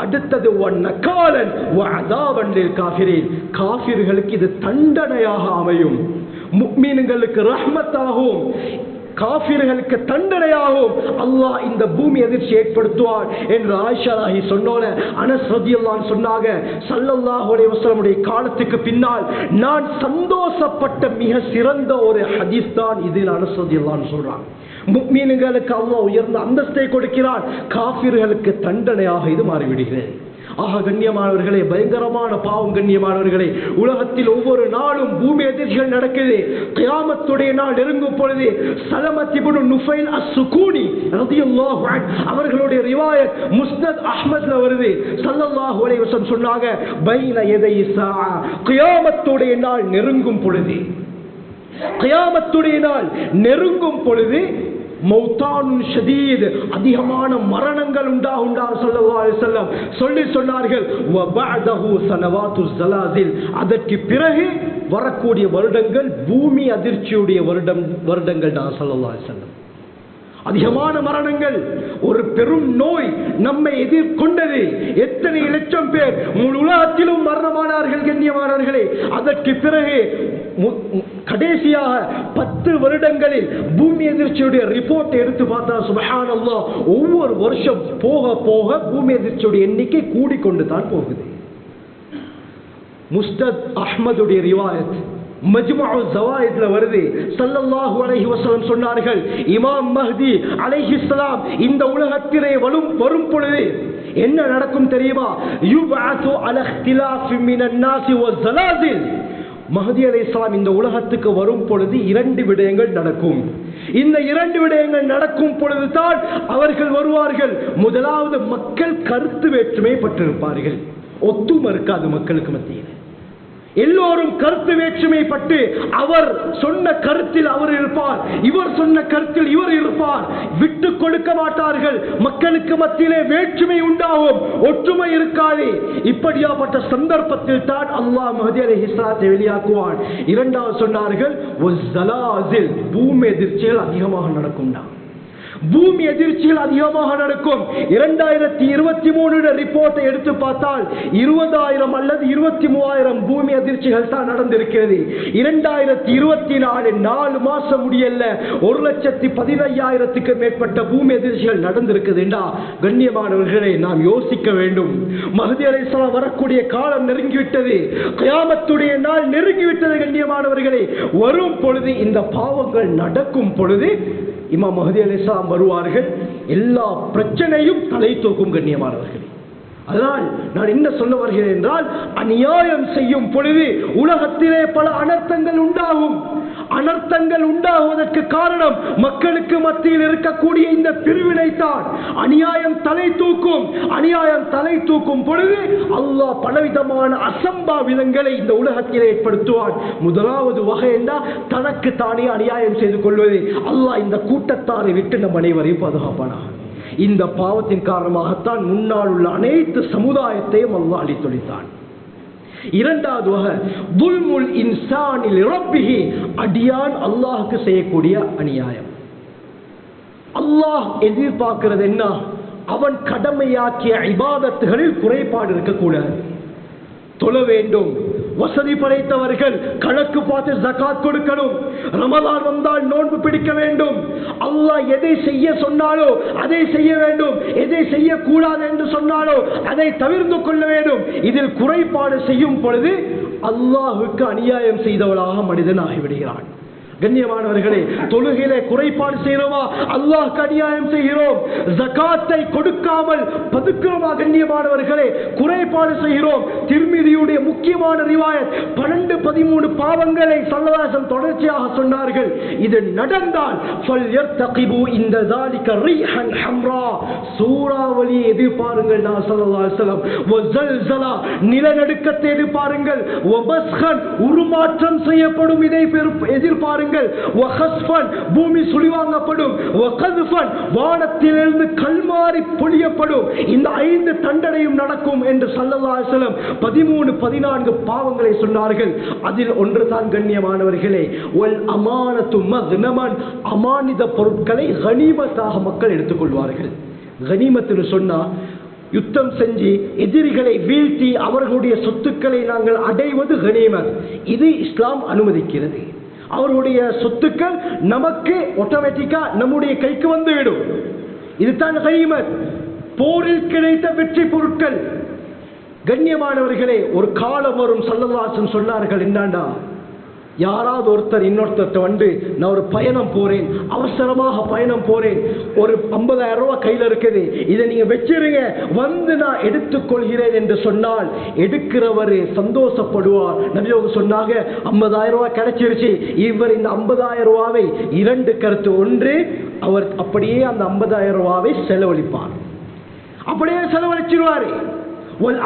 அடுத்தது வன்னகாலன் வஅதாபன் லில் காஃபிரீன், காஃபிர்களுக்கு இது தண்டனையாக அமையும், முஃமின்களுக்கு ரஹ்மத்தாகவும் காஃபிர்களுக்கு தண்டனையாகும் அல்லாஹ் இந்த பூமி எதிர்ச்சி ஏற்படுத்துவார் என்று ஆயிஷா நாயகி சொன்னோன அனஸ் ரலியல்லாஹு அன்ஹு சொன்னாங்க, ஸல்லல்லாஹு அலைஹி வஸல்லமுடைய காலத்துக்கு பின்னால் நான் சந்தோஷப்பட்ட மிக சிறந்த ஒரு ஹதீஸ் தான் இது. அனஸ் ரலியல்லாஹு அன்ஹு சொல்றாங்க, முஃமின்களுக்கு அல்லாஹ் உயர்ந்த அந்தஸ்தை கொடுக்கிறான், காஃபிர்களுக்கு தண்டனையாக இது மாறிவிடுகிறது. ஆக கண்ணியமானவர்களே, பயங்கரமான பாவம் கண்ணியமானவர்களே, உலகத்தில் ஒவ்வொரு நாளும் பூமி எதிர்ச்சிகள் நடக்குது. கியாமத்துடைய நாள் நெருங்கும் பொழுது சலமத் இப்னு நுஃபைல் அஸ்-சுகூனி ரலியல்லாஹு அன்ஹு அவர்களுடைய ரிவாயத் முஸ்னத் அஹ்மத்ல வருது. ஸல்லல்லாஹு அலைஹி வஸல்லம் சொன்னாங்க, பைன யதை ஸாஅ, கியாமத்துடைய நாள் நெருங்கும் பொழுது, கியாமத்துடைய நாள் நெருங்கும் பொழுது மௌதானுன் ஷதீத், அதிகமான மரணங்கள் உண்டாக ஸல்லல்லாஹு அலைஹி வஸல்லம் சொல்லி சொன்னார்கள், வ பஅதஹு ஸனவாத்து ஸலாஸில், அதற்கு பிறகு வரக்கூடிய வருடங்கள் பூமி அதிர்ச்சியுடைய வருடங்கள் தான் ஸல்லல்லாஹு அலைஹி வஸல்லம். அதிகமான மரணங்கள், ஒரு பெரும் நோய் நம்மை எதிர்கொண்டது, எத்தனை லட்சம் பேர் முழு உலகத்திலும் மரணமானார்கள் கண்ணியமானவர்களே. அதற்கு பிறகு கடைசியாக 10 வருடங்களில் பூமி எதிர்ச்சியுடைய ரிப்போர்ட் எடுத்து பார்த்தா சுப்ஹானல்லாஹ், ஒவ்வொரு வருஷம் போக போக பூமி எதிர்ச்சியுடைய எண்ணிக்கை கூடிக்கொண்டு தான் போகுது. முஸ்னத் அஹ்மதுடைய ரிவாயத் மஜ்மஉ ஸவாயித்ல வருது. ஸல்லல்லாஹு அலைஹி வஸல்லம் சொன்னார்கள், இமாம் மஹ்தி அலைஹிஸ்ஸலாம் இந்த உலகத்திலே வரும் பொழுது என்ன நடக்கும் தெரியுமா? யுபஅது அலா இக்திலாஃபி மினன் நாஸி வஸலாஸில், மஹ்தி அலைஹிஸ்ஸலாம் இந்த உலகத்துக்கு வரும் பொழுது 2 விடயங்கள் நடக்கும். இந்த 2 விடயங்கள் நடக்கும் பொழுதுதான் அவர்கள் வருவார்கள். முதலாவது, மக்கள் கருத்து வேற்றுமை பட்டிருப்பார்கள், ஒத்துமை இருக்காது மக்களுக்கு மத்தியில், எல்லோரும் கருத்து வேற்றுமை பட்டு அவர் சொன்ன கருத்தில் அவர் இருப்பார், இவர் சொன்ன கருத்தில் இவர் இருப்பார், விட்டு கொடுக்க மாட்டார்கள், மக்களுக்கு மத்தியிலே வேற்றுமை உண்டாகும், ஒற்றுமை இருக்காது. இப்படியாப்பட்ட சந்தர்ப்பத்தில் தான் அல்லாஹ் மஹ்தி அலைஹிஸ்ஸலாத்தை வெளியாக்குவான். இரண்டாவது சொன்னார்கள், வஸ்ஸலாஸில், பூமி எதிர்ச்சிகள் அதிகமாக நடக்கும்னா, பூமி எதிர்ச்சிகள் அதிகமாக நடக்கும். 2023 ரிப்போர்ட்டை எடுத்து பார்த்தால் 20,000 அல்லது 23,000 பூமி அதிர்ச்சிகள் தான் நடந்திருக்கிறது. 2024 4 மாசம் முடியல 1,15,000க்கு மேற்பட்ட பூமி அதிர்ச்சிகள் நடந்திருக்குதுண்டா கண்ணியமானவர்களை நாம் யோசிக்க வேண்டும். மஹ்தி அலைஹிஸ்ஸலாம் வரக்கூடிய காலம் நெருங்கிவிட்டது, கியாமத்துடைய நாள் நெருங்கிவிட்டது கண்ணியமானவர்களே. வரும் பொழுது, இந்த பாவங்கள் நடக்கும் பொழுது இமாம் மஹ்தி அலைஹிஸ்ஸலாம் வருவார்கள், எல்லா பிரச்சனையும் தலை தூக்கும் கண்ணியமானவர்களே. அதனால் நான் என்ன சொல்ல வருகிறேன் என்றால், அநியாயம் செய்யும் பொழுது உலகத்திலே பல அனர்த்தங்கள் உண்டாகும். அனர்த்தங்கள் உண்டாகுவதற்கு காரணம் மக்களுக்கு மத்தியில் இருக்கக்கூடிய இந்த பிரிவினை தான். அநியாயம் தலை தூக்கும். அநியாயம் தலை தூக்கும் பொழுது அல்லாஹ் பலவிதமான அசம்பாவிதங்களை இந்த உலகத்தில் ஏற்படுத்துவான். முதலாவது வகை என்ன? தனக்கு தானே அநியாயம் செய்து கொள்வது. அல்லாஹ் இந்த கூட்டத்தாரை விட்டு நம் அனைவரையும் பாதுகாப்பானாக. இந்த பாவத்தின் காரணமாகத்தான் முன்னால் உள்ள அனைத்து சமுதாயத்தையும் அல்லாஹ் அழித்தொழித்தான். இரண்டாவது வகை, துல்முல் இன்சானி லிரப்பிஹி, அடியான் அல்லாஹ்வுக்கு செய்யக்கூடிய அநியாயம். அல்லாஹ் எதிர்பார்க்கிறது என்ன? அவன் கடமையாக்கிய இபாதத்துகளில் குறைபாடு இருக்கக்கூடாது. தொழ வேண்டும், வசதி படைத்தவர்கள் கணக்கு பார்த்து ஜகாத் கொடுக்கணும், ரமலான் வந்தால் நோன்பு பிடிக்க வேண்டும், அல்லாஹ் எதை செய்ய சொன்னாலோ அதை செய்ய வேண்டும், எதை செய்யக்கூடாது என்று சொன்னாலோ அதை தவிர்த்து கொள்ள வேண்டும். இதில் குறைபாடு செய்யும் பொழுது அல்லாஹ்வுக்கு அநியாயம் செய்தவளாக மனிதன் ஆகிவிடுகிறான். கண்ணியமானவர்களே, தொழுகையிலே குறைபாடு செய்கிறோமா? அல்லாஹ்க்கு அநியாயம் செய்கிறோம். ஜகாத்தை கொடுக்காமல் பதுக்கிறோமா? கண்ணியமானவர்களே, குறைபாடு செய்கிறோம். திர்மிதியுடைய முக்கியமான ரிவாயத் 12-13 பாவங்களை ஸல்லல்லாஹு தொடர்ச்சியாக சொன்னார்கள். இது நடந்தால் ஃபல்யர்தகிபு இந்த ذلك ريحا حمراء சூறாவளி எதிர்பாருங்கள். நான் ஸல்லல்லாஹு அலைஹி வஸல்லம் வஸல்ஸலா நிலநடுக்கத்தை எதிர்பாருங்கள். வபஸ்கன் உருமாற்றம் செய்யப்படும் இதை எதிர்பாருங்கள். பூமி சுழிவாங்கப்படும். வானத்திலிருந்து கல்மாரி பொழியப்படும். இந்த 5 தண்டனையும் நடக்கும் என்று ஸல்லல்லாஹு அலைஹி வஸல்லம் 13-14 பாவங்களை சொன்னார்கள். அதில் ஒன்றுதான் கண்ணியமானவர்களே, வல் அமானத்து மக்னமன், அமானித பொருட்களை கனிமத்தாக மக்கள் எடுத்துக்கொள்வார்கள். கனிமத்துன்னு சொன்னா யுத்தம் செஞ்சு எதிரிகளை வீழ்த்தி அவர்களுடைய சொத்துக்களை நாங்கள் அடைவது கனிமத். இது இஸ்லாம் அனுமதிக்கிறது. அவருடைய சொத்துக்கள் நமக்கு ஆட்டோமேட்டிக்கா நம்முடைய கைக்கு வந்துவிடும். இதுதான் கனிமத், போரில் கிடைத்த வெற்றி பொருட்கள். கண்ணியமானவர்களே, ஒரு காலம் வரும், ஸல்லல்லாஹு அலைஹி வஸல்லம் சொன்னார்கள், என்னண்டா யாராவது ஒருத்தர் இன்னொருத்தர் வந்து நான் ஒரு பயணம் போறேன், அவசரமாக பயணம் போறேன், ஒரு 50,000 ரூபாய் கையில் இருக்குது, இதை நீங்க வச்சிருங்க, வந்து நான் எடுத்துக்கொள்கிறேன் என்று சொன்னால் எடுக்கிறவர் சந்தோஷப்படுவார். நபி அவங்க சொன்னாங்க, 50,000 ரூபாய் கிடைச்சிருச்சு. இவர் இந்த 50,000 ரூபாவை 2 கருத்து. ஒன்று, அவர் அப்படியே அந்த 50,000 ரூபாவை செலவழிப்பார், அப்படியே செலவழிச்சிருவாரு.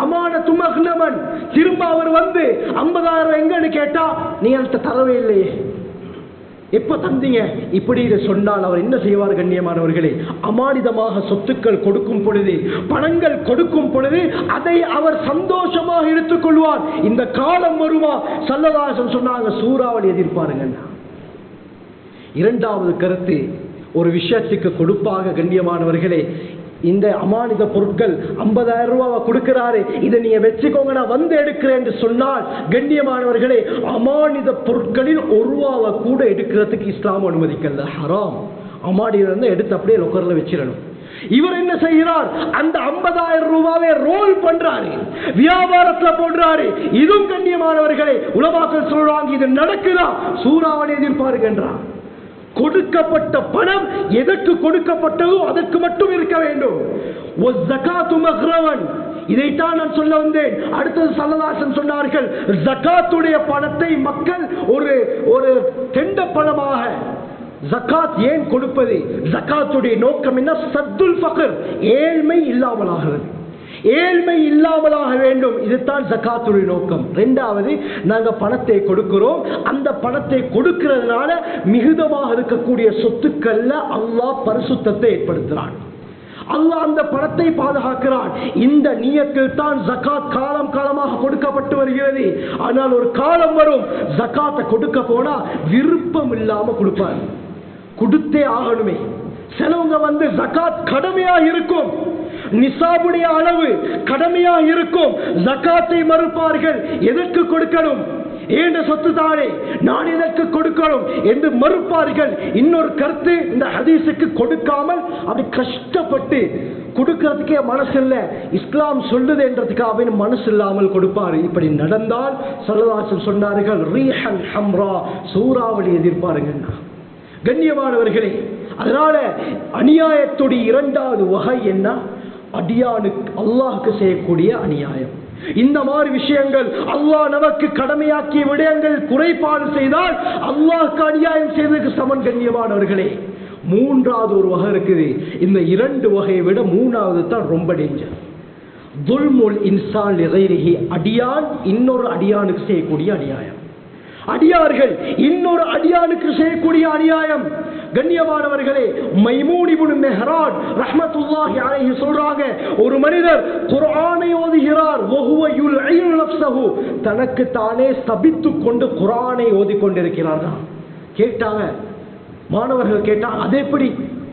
அமானத்து மக்னமன், திரும்ப அவர் வந்து 50,000 எங்கன்னு கேட்டா நீங்க தரவே இல்லையே, எப்ப தந்தீங்க, இப்படி சொன்னால் அவர் என்ன செய்வார்? கண்ணியமானவர்களே, அமானிதமாக சொத்துக்கள் கொடுக்கும் பொழுது, பணங்கள் கொடுக்கும் பொழுது அதை அவர் சந்தோஷமாக எடுத்துக்கொள்வார். இந்த காலம் வருமா? ஸல்லல்லாஹு அலைஹி வஸல்லம் சொன்னாங்க, சூறாவளி எதிர்பாருங்க. இரண்டாவது கருத்து, ஒரு விஷயத்துக்கு கொடுப்பாக கண்ணியமானவர்களே, இந்த அமானித பொருட்கள் 50,000 ரூபாவை கொடுக்கிறாரு, இதை நீங்க வச்சுக்கோங்க, நான் வந்து எடுக்கிறேன் என்று சொன்னால் கண்ணியமானவர்களே, அமானித பொருட்களில் 1 ரூபாவை கூட எடுக்கிறதுக்கு இஸ்லாம் அனுமதிக்கல, ஹராம். அமானித எடுத்து அப்படியே லொக்கர்ல வச்சிடணும். இவர் என்ன செய்கிறார்? அந்த 50,000 ரூபாவை ரோல் பண்றாரு, வியாபாரத்துல போடுறாரு. இதுவும் கண்ணியமானவர்களே, உலமாக்கள் சொல்றாங்க, இது நடக்குதா? சூறாவளி எதிர்பார்க்கின்றார். கொடுக்கப்பட்ட பணம் எதற்கு கொடுக்கப்பட்டதோ அதற்கு மட்டும் இருக்க வேண்டும். இதைத்தான் நான் சொல்ல வந்தேன். அடுத்தது ஸல்லல்லாஹு அலைஹி வஸல்லம் சொன்னார்கள், ஜகாத்துடைய பணத்தை மக்கள் ஒரு தெண்ட பணமாக ஜகாத் ஏன் கொடுப்பது? ஜகாத்துடைய நோக்கம் என்ன? சத்துல் ஃபக்ர், ஏழ்மை இல்லாமலாகிறது, ஏழ்மை இல்லாமலாக வேண்டும். இதுதான் ஜகாத்துடைய நோக்கம். இரண்டாவது, நாங்க பணத்தை கொடுக்கிறோம், அந்த பணத்தை கொடுக்கிறதுனால மிகுதமாக இருக்கக்கூடிய சொத்துக்கள்ல அல்லாஹ் பரிசுத்தத்தை ஏற்படுத்துகிறான், அல்லாஹ் அந்த பணத்தை பாதுகாக்கிறான். இந்த நியத்தில் தான் ஜகாத் காலம் காலமாக கொடுக்கப்பட்டு வருகிறது. ஆனால் ஒரு காலம் வரும், ஜகாத்தை கொடுக்க போனா விருப்பம் இல்லாம கொடுப்பார், கொடுத்தே ஆகணுமே. சிலவங்க வந்து ஜகாத் கடமையா இருக்கும், நிசாபுடைய அளவு கடமையா இருக்கும், ஜகாத்தை மறுப்பார்கள். எதற்கு கொடுக்கணும்? ஏண்ட சொத்து தானே, நான் எதற்கு கொடுக்கணும் என்று மறுப்பார்கள். இன்னொரு கருத்து, இந்த ஹதீஸுக்கு கொடுக்காமல் அப்படி கஷ்டப்பட்டு கொடுக்கிறதுக்கே மனசு இல்லை, இஸ்லாம் சொல்லுது என்றதுக்காக மனசு இல்லாமல் கொடுப்பார். இப்படி நடந்தால் ஸல்லல்லாஹு அலைஹி வஸல்லம் சொன்னார்கள், ரீஹன் ஹம்ரா, சூறாவளி எதிர்பாருங்க. கண்ணியமானவர்களே, அதனால அநியாயத்துடைய இரண்டாவது வகை என்ன? அடியானுக்கு அல்லாஹ்க்கு செய்யக்கூடிய அநியாயம். இந்த மாதிரி விஷயங்கள், அல்லாஹ் நமக்கு கடமையாக்கிய விடயங்கள் குறைபாடு செய்தால் அல்லாஹ்க்கு அநியாயம் செய்வதற்கு சமன். கண்ணியமானவர்களே, மூன்றாவது ஒரு வகை இருக்குது. இந்த 2 வகையை விட மூணாவது தான் ரொம்ப டேஞ்சர். துல்முல் இன்சான் லிகைரிஹி, அடியான் இன்னொரு அடியானுக்கு செய்யக்கூடிய அநியாயம். அடியார்கள் இன்னொரு அடியானுக்கு செய்யக்கூடிய அநியாயம். கண்ணியமானவர்களே, மைமூன் இப்னு மெஹ்ரான் ரஹ்மத்துல்லாஹி அலைஹி சொல்றாங்க, ஒரு மனிதர் குர்ஆனை ஓதுகிறார், வஹுவ யுல்இனு நஃப்ஸஹு, தனக்கு தானே சபித்துக் கொண்டு குர்ஆனை ஓதிக்கொண்டிருக்கிறார். கேட்டாங்க, மாணவர்கள் கேட்டாங்க, அது எப்படி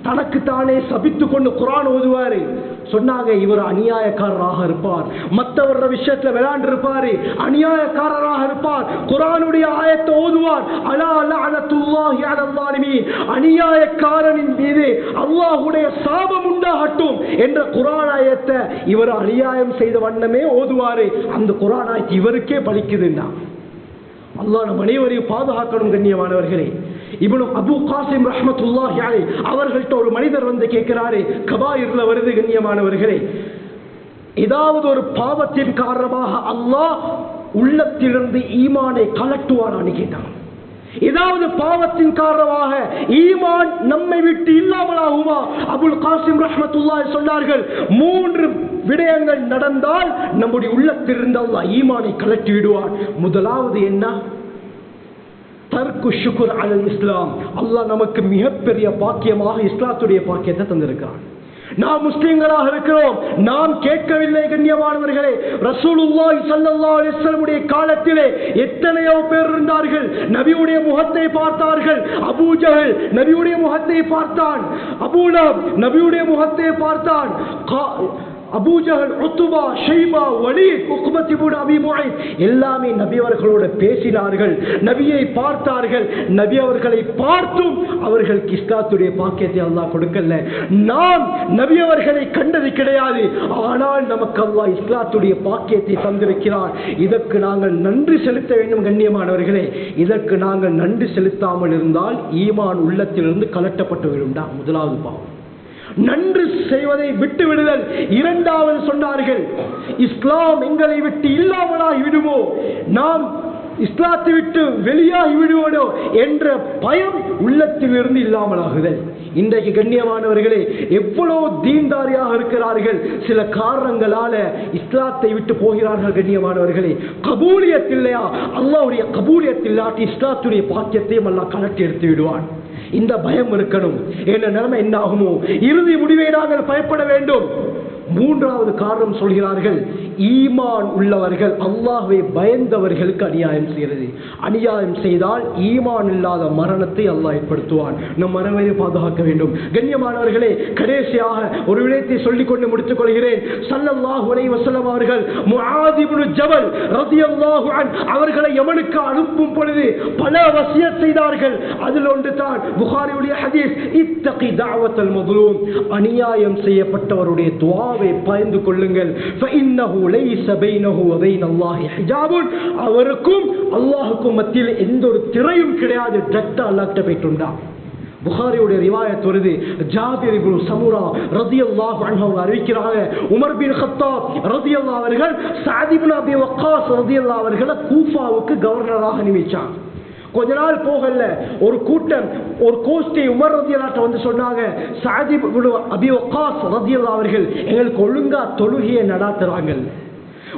தனக்கு தானே சபித்துக் கொண்டு குர்ஆன் ஓதுவாரு. சொன்னாங்க இவர் அநியாயக்காரராக இருப்பார், மற்றவர விஷயத்துல விளையாண்டு இருப்பாரு, அநியாயக்காரராக இருப்பார். குர்ஆனுடைய ஆயத்தை ஓதுவார், அலா லஅனத்துல்லாஹி அலல் ஸாலிமீன், அநியாயக்காரனின் மீது அல்லாஹ்வுடைய சாபம் உண்டாகட்டும் என்ற குர்ஆன் ஆயத்தை இவர் அநியாயம் செய்த வண்ணமே ஓதுவாரு. அந்த குர்ஆன் ஆயத்து இவருக்கே பலிக்குதுன்னா அல்லாஹ் நம் அனைவரையும் பாதுகாக்கணும். கண்ணியமானவர்களே, இப்னு அபூ காசிம் ரஹ்மத்துல்லாஹி அலைஹி அவர்கள்ட்ட ஒரு மனிதர் வந்து கேட்கிறாரு, கபாயிர்ல வருது கண்ணியமானவர்களே, ஏதாவது ஒரு பாவத்தின் காரணமாக அல்லாஹ் உள்ளத்திலிருந்து ஈமானை கலட்டுவானான்னு கேட்டான். ஏதாவது பாவத்தின் காரணமாக ஈமான் நம்மை விட்டு இல்லாமலாகுமா? அபுல் காசிம் ரஹ்மத்துல்லாஹி சொன்னார்கள், 3 விடயங்கள் நடந்தால் நம்முடைய உள்ளத்திலிருந்து அல்லாஹ் ஈமானை கலட்டி விடுவான். முதலாவது என்ன? தர்க்கு ஷுக்ர் அலல் இஸ்லாம். அல்லாஹ் நமக்கு மிகப்பெரிய பாக்கியமாக இஸ்லாத்துடைய பாக்கியத்தை தந்திருக்கிறான். நாம் முஸ்லிம்களாக இருக்கிறோம், நாம் கேட்கவில்லை. கண்ணியமானவர்களே, ரசூலுல்லாஹி ஸல்லல்லாஹு அலைஹி வஸல்லம் காலத்திலே எத்தனையோ பேர் இருந்தார்கள், நபியுடைய முகத்தை பார்த்தார்கள். அபூ ஜஹல் நபியுடைய முகத்தை பார்த்தான், அபூ லஹப் நபியுடைய முகத்தை பார்த்தான், Abu Jahl, Utbah, Shaybah, Walid, Uqbah ibn Abi Muayt எல்லாமே நபி அவர்களோடு பேசினார்கள், நபியை பார்த்தார்கள். நபி அவர்களை பார்த்தும் அவர்களுக்கு இஸ்லாத்துடைய பாக்கியத்தை அல்லாஹ் கொடுக்கல. நாம் நபி அவர்களை கண்டது கிடையாது, ஆனால் நமக்கு அல்லாஹ் இஸ்லாத்துடைய பாக்கியத்தை தந்திருக்கிறார். இதற்கு நாங்கள் நன்றி செலுத்த வேண்டும். கண்ணியமானவர்களே, இதற்கு நாங்கள் நன்றி செலுத்தாமல் இருந்தால் ஈமான் உள்ளத்திலிருந்து கலட்டப்பட்டு விடும்டா. முதலாவது பாவம் நன்றி செய்வதை விட்டு விடுதல். இரண்டாவது சொன்னார்கள், இஸ்லாம் எங்களை விட்டு இல்லாமலாகி விடுமோ, நாம் இஸ்லாத்தை விட்டு வெளியாகி விடுவதோ என்ற பயம் உள்ளத்திலிருந்து இல்லாமலாகுதல். இன்றைக்கு கண்ணியமானவர்களே, எவ்வளவு தீன்தாரியாக இருக்கிறார்கள், சில காரணங்களால இஸ்லாத்தை விட்டு போகிறார்கள். கண்ணியமானவர்களே, கபூலியத் இல்லையா? அல்லாஹ்வுடைய கபூலியத் இல்லாட்டி இஸ்லாத்துடைய பாக்கியத்தையும் அல்லாஹ் கலட்டி எடுத்து விடுவான். இந்த பயம் இருக்கணும். என்ன நிலைமை என்ன ஆகுமோ, இறுதி முடிவை நாங்கள் பயப்பட வேண்டும். மூன்றாவது காரணம் சொல்கிறார்கள், ஈமான் உள்ளவர்கள் அல்லாஹ்வை பயந்தவர்களுக்கு அநியாயம் செய்கிறது. அநியாயம் செய்தால் ஈமான் இல்லாத மரணத்தை அல்லாஹ் ஏற்படுத்துவான். நம் மரணத்தை பாதுகாக்க வேண்டும். கண்ணியமானவர்களே, கடைசியாக ஒரு விடயத்தை சொல்லிக் கொண்டு முடித்துக் கொள்கிறேன். ஸல்லல்லாஹு அலைஹி வஸல்லம் அவர்கள் முஆத் இப்னு ஜபல் ரலியல்லாஹு அன்ஹு அவர்களை யமனுக்கு அனுப்பும் பொழுது பல வசியத் செய்தார்கள். அதில் ஒன்று தான் புகாரியுடைய ஹதீஸ், இத்தகி தஅவத்தல் மظلوم, அநியாயம் செய்யப்பட்டவருடைய துஆவை பயந்து கொள்ளுங்கள். ஃபஇன்னஹு லைஸ பைனஹு வ பைன அல்லாஹி ஹிஜாபுன், அவருக்கும் அல்லாஹ்வுக்கும் மத்தியில் எந்த ஒரு திரையும் கிடையாது. டைரக்டா அல்லாஹ்ட்ட போய்ட்டுண்டா. புகாரியுடைய ரிவாயத் வருது, ஜாபிர் இப்னு சமுரா ரலியல்லாஹு அன்ஹு அறிவிக்கிறாங்க, உமர் பின் கத்தாப் ரலியல்லாஹு அவர்கள் சஅத் இப்னு அபி வக்காஸ் ரலியல்லாஹு அவர்களை கூஃபாவுக்கு கவர்னராக நியமிச்சாங்க. கொஞ்ச நாள் போகல, ஒரு கூட்டம், ஒரு கோஷ்டி உமர் ரலியல்லாஹு வந்து சொன்னாங்க, சஅத் இப்னு அபி வக்காஸ் ரலியல்லாஹு அவர்கள் எங்களுக்கு ஒழுங்கா தொழுகையை நடாத்துறாங்க,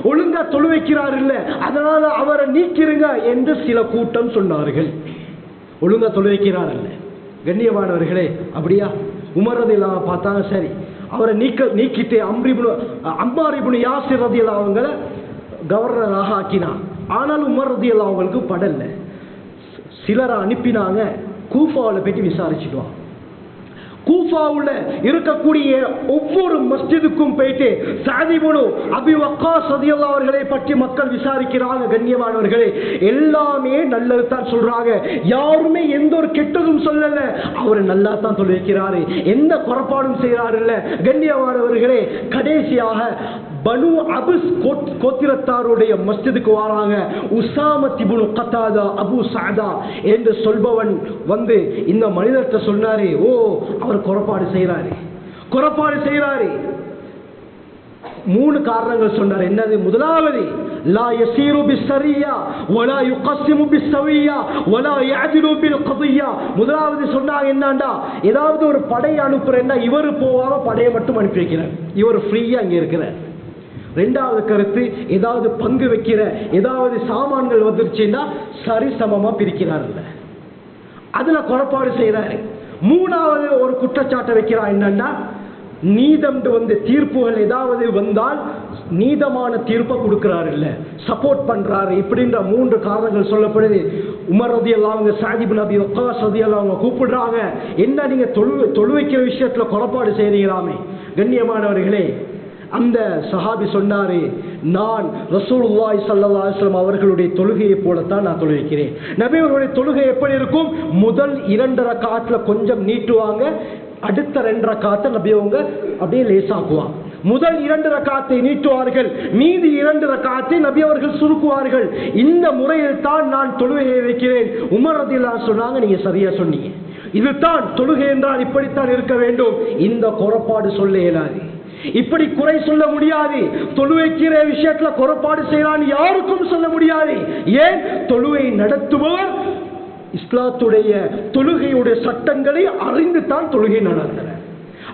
ஒழுங்கா தொழு வைக்கிறார் இல்ல, அதனால அவரை நீக்கிருங்க என்று சில கூட்டம் சொன்னார்கள். ஒழுங்கா தொழு வைக்கிறார் இல்ல. கண்ணியமானவர்களே, அப்படியா? உமர் ரலியல்லாஹு பார்த்தாங்க, சரி அவரை நீக்கிட்டு அம்மார் இப்னு யாசிர் ரலியல்லாஹு அவங்கள கவர்னராக ஆக்கினான். ஆனால் உமர் ரலியல்லாஹு அவங்களுக்கு படல. சிலரை அனுப்பினாங்க, கூஃபாவில் போயிட்டு விசாரிச்சுடுவான். கூஃபாவுல இருக்கக்கூடிய ஒவ்வொரு மஸ்ஜிதுக்கும் போயிட்டு சஅத் இப்னு அபி வக்காஸ் ரலியல்லாஹு அவர்களை பற்றி மக்கள் விசாரிக்கிறாங்க. கண்ணியமானவர்களே, எல்லாமே நல்லது தான் சொல்றாங்க, யாருமே எந்த ஒரு கெட்டதும் சொல்லல. அவர் நல்லா தான் சொல்லி வைக்கிறாரு, எந்த குறைபாடும் செய்யறாரு இல்ல. கண்ணியமானவர்களே, கடைசியாக பனு அபஸ் கோத்திரத்தாருடைய மஸ்ஜிதுக்கு வராங்க. உஸாமத் இப்னு கதாதா அபு சஅதா என்று சொல்பவன் வந்து இந்த மனிதர்கிட்ட சொன்னாரு, ஓ அவர் குறைபாடு செய்யறாரு. 3 காரணங்கள் சொன்னார். என்னது? முதலாவது, லா யஸீரு பிஸ்ஸரியா வலா யுகஸ்ஸிமு பிஸ்ஸவியா வலா யஅதிலு பில் கதியா. முதலாவது சொன்னாங்க என்னண்டா, ஏதாவது ஒரு படை அனுப்புறேன்னா இவர் போகாம படையை மட்டும் அனுப்பி வைக்கிறார், இவர் ஃப்ரீயா அங்க இருக்கிறார். ரெண்டாவது கருத்து, ஏதாவது பங்கு வைக்கிற ஏதாவது சாமான்கள் வந்துருச்சுன்னா சரிசமமா பிரிக்கிறார், அதுல குறைபாடு செய்யறாரு. மூணாவது ஒரு குற்றச்சாட்டை வைக்கிறார், என்னன்னா நீதம் வந்து தீர்ப்புகள் ஏதாவது வந்தால் நீதமான தீர்ப்பை கொடுக்கிறாரு இல்ல, சப்போர்ட் பண்றாரு. இப்படின்ற 3 காரணங்கள் சொல்லப்படுது. உமர் ரலியல்லாஹு அன்ஹு சஅத் இப்னு அபி வக்காஸ் ரலியல்லாஹு அன்ஹு கூப்பிடுறாங்க, என்ன நீங்க தொழுவைக்கிற விஷயத்துல குறைபாடு செய்றீங்களாமே. கண்ணியமானவர்களே, அந்த சஹாபி சொன்னாரு, நான் ரசூலுல்லாஹி ஸல்லல்லாஹு அலைஹி வஸல்லம் அவர்களுடைய தொழுகையை போலத்தான் நான் தொழுகிறேன். நபி அவர்களுடைய தொழுகை எப்படி இருக்கும்? முதல் 2 ரக்காத்துல கொஞ்சம் நீட்டுவாங்க, அடுத்த 2 ரக்காத்தை நபி அவங்க அப்படியே லேசாக்குவாங்க. முதல் 2 ரக்காத்தை நீட்டுவார்கள், மீதி 2 ரக்காத்தை நபி அவர்கள் சுருக்குவார்கள். இந்த முறையில் தான் நான் தொழுகையை வைக்கிறேன். உமர் ரலியல்லாஹு அன்ஹு சொன்னாங்க, நீங்க சரியா சொன்னீங்க, இதுதான் தொழுகை என்றால் இப்படித்தான் இருக்க வேண்டும். இந்த குறைபாடு சொல்ல இயலாது, இப்படி குறை சொல்ல முடியாது. தொழுவைக்கிற விஷயத்துல குறைபாடு செய்யறான் யாருக்கும் சொல்ல முடியாது. ஏன்? தொழுவை நடத்துபவர் இஸ்லாத்துடைய தொழுகையுடைய சட்டங்களை அறிந்து தான் தொழுகை நடத்துறார்.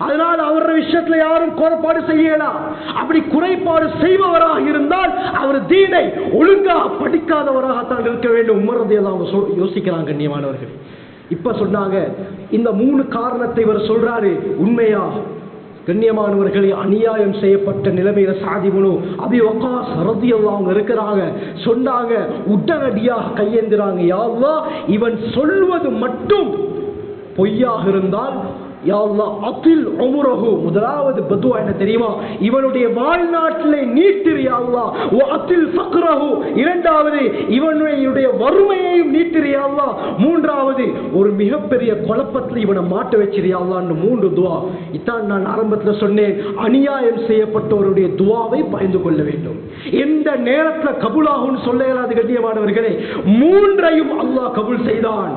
அதனால் அவருடைய விஷயத்துல யாரும் குறைபாடு செய்யலாம். அப்படி குறைபாடு செய்பவராக இருந்தால் அவர் தீனை ஒழுங்கா படிக்காதவராகத்தான் இருக்க வேண்டும். உமர் ரலியல்லாஹு அன்ஹு யோசிக்கிறாங்க. கண்ணியமானவர்கள், இப்ப சொன்னாங்க இந்த 3 காரணத்தை இவர் சொல்றாரு, உண்மையா? கண்ணியமானவர்களை, அநியாயம் செய்யப்பட்ட நிலைமையில சஅத் இப்னு அபி வக்காஸ் ரலியல்லாஹு அன்ஹு இருக்கிறாங்க. சொன்னாங்க, உடனடியாக கையேந்திராங்க, யா அல்லாஹ், இவன் சொல்வது மட்டும் பொய்யாக இருந்தால் யா அல்லாஹ் அத்தில் உம்ரஹு, முதலாவது பதுவா என்ன தெரியுமா? இவனுடைய வாழ்நாட்டிலே நீட்டிரு யா அல்லாஹ். வ அத்தில் ஃபக்ரஹு, இரண்டாவது இவனுடைய வறுமையையும் நீட்டிரு யா அல்லாஹ். மூன்றாவது ஒரு மிகப்பெரிய குழப்பத்தில் இவனை மாட்ட வச்சிரு யா அல்லாஹ்னு 3 துஆ. இதான் நான் ஆரம்பத்தில் சொன்னேன், அநியாயம் செய்யப்பட்டவருடைய துஆவை பயந்து கொள்ள வேண்டும். எந்த நேரத்தில் கபூலாகும்னு சொல்ல இயலாது. கண்ணியமானவர்களே, 3ஐயும் அல்லாஹ் கபூல் செய்தான்.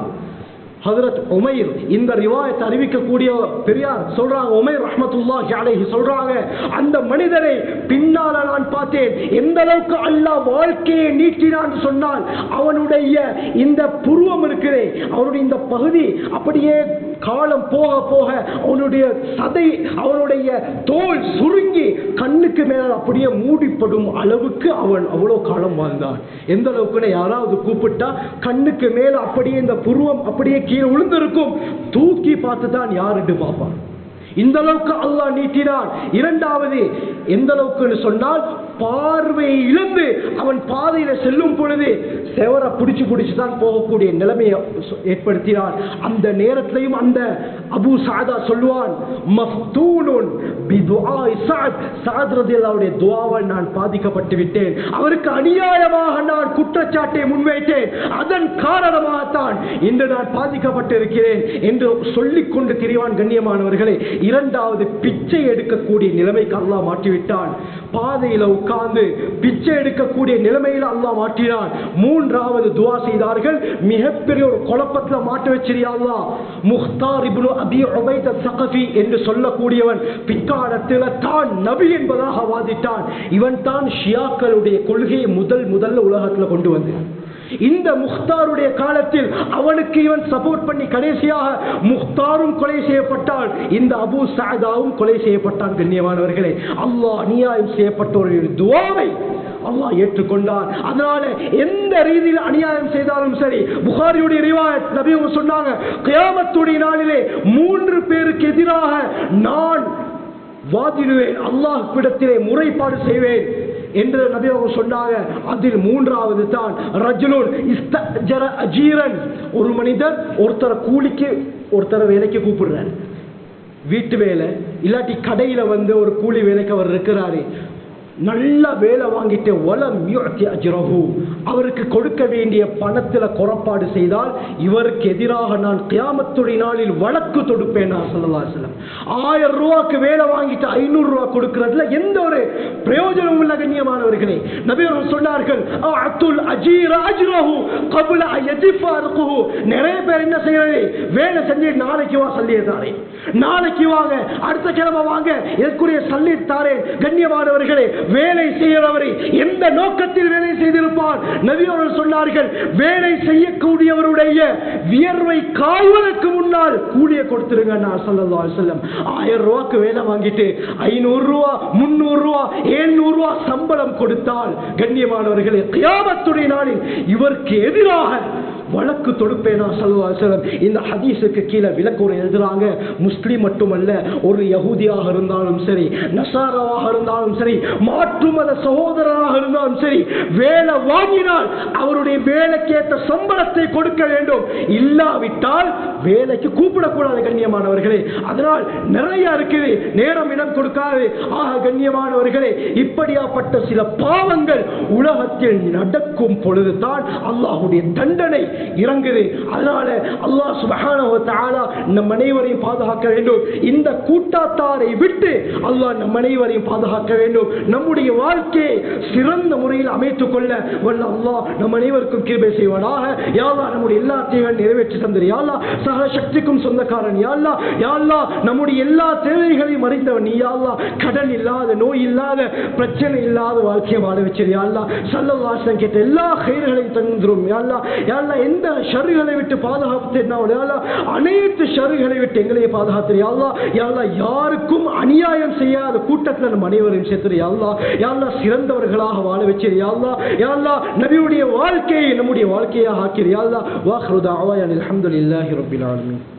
ஹஜ்ரத் உமைர் இந்த ரிவாயத்தை அறிவிக்கக்கூடிய பெரியார் சொல்றாங்க, உமைர் ரஹ்மத்துல்லாஹி அலைஹி சொல்றாங்க, அந்த மனிதரை பின்னால நான் பார்த்தேன், எந்த அளவுக்கு அல்லாஹ் வாழ்க்கையை நீட்டினான் சொன்னால் அவனுடைய இந்த புருவம் இருக்கிறே, அவனுடைய இந்த பகுதி அப்படியே காலம் போக போக அவனுடைய சதை, அவனுடைய தோல் சுருங்கி கண்ணுக்கு மேல அப்படியே மூடிப்படும் அளவுக்கு அவன் அவ்வளவு காலம் வாழ்ந்தான். எந்த அளவுக்கு யாராவது கூப்பிட்டா கண்ணுக்கு மேல அப்படியே இந்த புருவம் அப்படியே கீழே விழுந்திருக்கும், தூக்கி பார்த்து தான் யாருன்னு பார்ப்பான். இந்த அளவுக்கு அல்லாஹ் நீட்டினான். இரண்டாவது எந்த அளவுக்கு சொன்னால், பார்வையை இழந்து அவன் பாதையில செல்லும் பொழுது செவரை பிடிச்சு தான் போகக்கூடிய நிலைமையை ஏற்படுத்தினான். அந்த நேரத்திலையும் அந்த அபூ சஅதா சொல்லுவான், மஃதூனுன் பிதுஆஇ சஅத், சஅத் ரலியல்லாஹுடைய துஆவால் நான் பாதிக்கப்பட்டு விட்டேன், அவருக்கு அநியாயமாக நான் குற்றச்சாட்டை முன்வைத்தேன், அதன் காரணமாகத்தான் இன்று நான் பாதிக்கப்பட்டு இருக்கிறேன் என்று சொல்லிக் கொண்டு திரிவான். கண்ணியமானவர்களே, இரண்டாவது பிச்சை எடுக்கக்கூடிய நிலைமைக்கு அல்லாஹ் மாற்றிவிட்டான். பாதையில உட்கார்ந்து பிச்சை எடுக்கக்கூடிய நிலைமையில் அல்லாஹ் மாற்றினான். மூன்றாவது துஆ செய்தார்கள், மிகப்பெரிய ஒரு குழப்பத்தில் மாட்ட வச்சிரியா அல்லாஹ். முக்தார் இப்னு அபி உபைத் அஸ்-ஸகஃபி என்று சொல்லக்கூடியவன் பிற்காலத்தில் தான் நபி என்பதாக வாதிட்டான். இவன் தான் ஷியாக்களுடைய கொள்கையை முதல்ல உலகத்தில் கொண்டு வந்தான். இந்த முக்தாருடைய காலத்தில் அவனுக்கு இவன் சப்போர்ட் பண்ணி கடைசியாக முக்தாரும் கொலை செய்யப்பட்டான், இந்த அபூ சஅதாவும் கொலை செய்யப்பட்டான். கண்ணியமானவர்களே, அல்லாஹ் அநியாயம் செய்யப்பட்டவர்களுடைய துஆவை அல்லாஹ் ஏற்றுக்கொண்டான். அதனால எந்த ரீதியில் அநியாயம் செய்தாலும் சரி, புகாரியுடைய ரிவாயத், நபி அவங்க சொன்னாங்க, கியாமத்துடைய நாளிலே 3 பேருக்கு எதிராக நான் வாதிடுவேன், அல்லாஹ்விடத்திலே முறைப்பாடு செய்வேன் என்று நபி அவங்க சொன்னாங்க. அதில் 3வது தான் ரஜுலுன் இஸ்தஜர அஜீரன், ஒரு மனிதர் ஒருத்தரை வேலைக்கு கூப்பிடுறார், வீட்டு வேலை இல்லாட்டி கடையில வந்து ஒரு கூலி வேலைக்கு அவர் இருக்கிறாரு, நல்ல வேலை வாங்கிட்டு வலம் யுஅதி அஜ்ரஹு, அவருக்கு கொடுக்க வேண்டிய பணத்தில் குறைபாடு செய்தால் இவருக்கு எதிராக நான் கியாமத்துடைய நாளில் வழக்கு தொடுப்பேன். ஸல்லல்லாஹு அலைஹி வஸல்லம் 1000 ரூபாய்க்கு வேலை வாங்கிட்டு 500 ரூபாய் கொடுக்கிறதுல எந்த ஒரு பிரயோஜனமும் இல்லை. கண்ணியமானவர்களே, நபி அவர்கள் சொன்னார்கள், அஅத்துல் அஜீர அஜ்ரஹு قبل ان يجف رزقه. நிறைய பேர் என்ன செய்யறது, வேலை செஞ்சு நாளைக்கு வா சல்லியை தாரேன், நாளைக்கு வாங்க, அடுத்த கிழமை வாங்க, இதற்குரிய சல்லி தாரேன். கண்ணியமானவர்களே, வேலை செய்கிறவரை எந்த நோக்கத்தில் வேலை செய்திருப்பார்? நபி அவர்கள் சொன்னார்கள், வேலை செய்யக்கூடியவருடைய வியர்வை காய்வதற்கு முன்னால் கூலியை கொடுத்துருங்க. ஸல்லல்லாஹு அலைஹி வஸல்லம் 1000 ரூபாய்க்கு வேலை வாங்கிட்டு 500 ரூபா 300 ரூபா 700 ரூபா சம்பளம் கொடுத்தால், கண்ணியமானவர்களே, கியாமத்துடைய நாளில் இவருக்கு எதிராக வழக்கு தொடுப்பேனா ஸல்லல்லாஹு அலைஹி வஸல்லம். இந்த ஹதீஸுக்கு கீழே விளக்கம் எழுதுறாங்க. முஸ்லிம் மட்டுமல்ல, ஒரு யஹூதியாக இருந்தாலும் சரி, நசாராவாக இருந்தாலும் சரி, மாற்று மத சகோதரராக இருந்தாலும் சரி, வேலை வாங்கினால் அவருடைய வேலைக்கேற்ற சம்பளத்தை கொடுக்க வேண்டும். இல்லாவிட்டால் வேலைக்கு கூப்பிடக்கூடாது கண்ணியமானவர்களே. அதனால் நிறைய இருக்குது, நேரம் இடம் கொடுக்காது. ஆக கண்ணியமானவர்களே, இப்படியாப்பட்ட சில பாவங்கள் உலகத்தில் நடக்கும் பொழுதுதான் அல்லாஹ்வுடைய தண்டனை இறங்குது. அதனால அல்லாஹ் சுப்ஹானஹு வ தஆலா நம் அனைவரையும் பாதுகாக்க வேண்டும். இந்த கூட்டாத்தாரை விட்டு அல்லாஹ் நம் அனைவரையும் பாதுகாக்க வேண்டும். நம்முடைய வாழ்க்கையை சிறந்த முறையில் அமைத்துக் கொள்ள வல்ல அல்லாஹ் நம் அனைவருக்கும் கிருபை செய்வானாக. யா அல்லாஹ் நம்முடைய எல்லா தேவைகளையும் நிறைவேற்றி தந்திரு. யா அல்லாஹ் சகல சக்திக்கும் சொந்தக்காரன். யா அல்லாஹ், யா அல்லாஹ் நம்முடைய எல்லா தேவைகளையும் அறிந்தவன் நீ. யா அல்லாஹ் கடன் இல்லாத, நோய் இல்லாத, பிரச்சனை இல்லாத வாழ்க்கையை வாழ வச்சிரு. யா அல்லாஹ் ஸல்லல்லாஹு அலைஹி வஸல்லம் கேட்ட எல்லா கைர்களையும் தந்துரும். யா அல்லாஹ், யா அல்லாஹ் எந்த ஷர்களை விட்டு பாதுகாத்தேன்னா யா அல்லாஹ் அனைத்து ஷர்களை விட்டு எங்களையே பாதுகாத்து. யா அல்லாஹ், யா அல்லாஹ் யாருக்கும் அநியாயம் செய்யாத கூட்டத்தில் நம்ம அனைவரையும் சேர்த்து. யா அல்லாஹ், யா அல்லாஹ் சிறந்தவர்களாக வாழ வச்சிரு. யா அல்லாஹ், யா அல்லாஹ் நபியுடைய வாழ்க்கையை நம்முடைய வாழ்க்கையாக ஆக்கிரு. யா அல்லாஹ் வாஹிரு தஅவானா அல்ஹம்துலில்லாஹி ரப்பில் ஆலமீன்.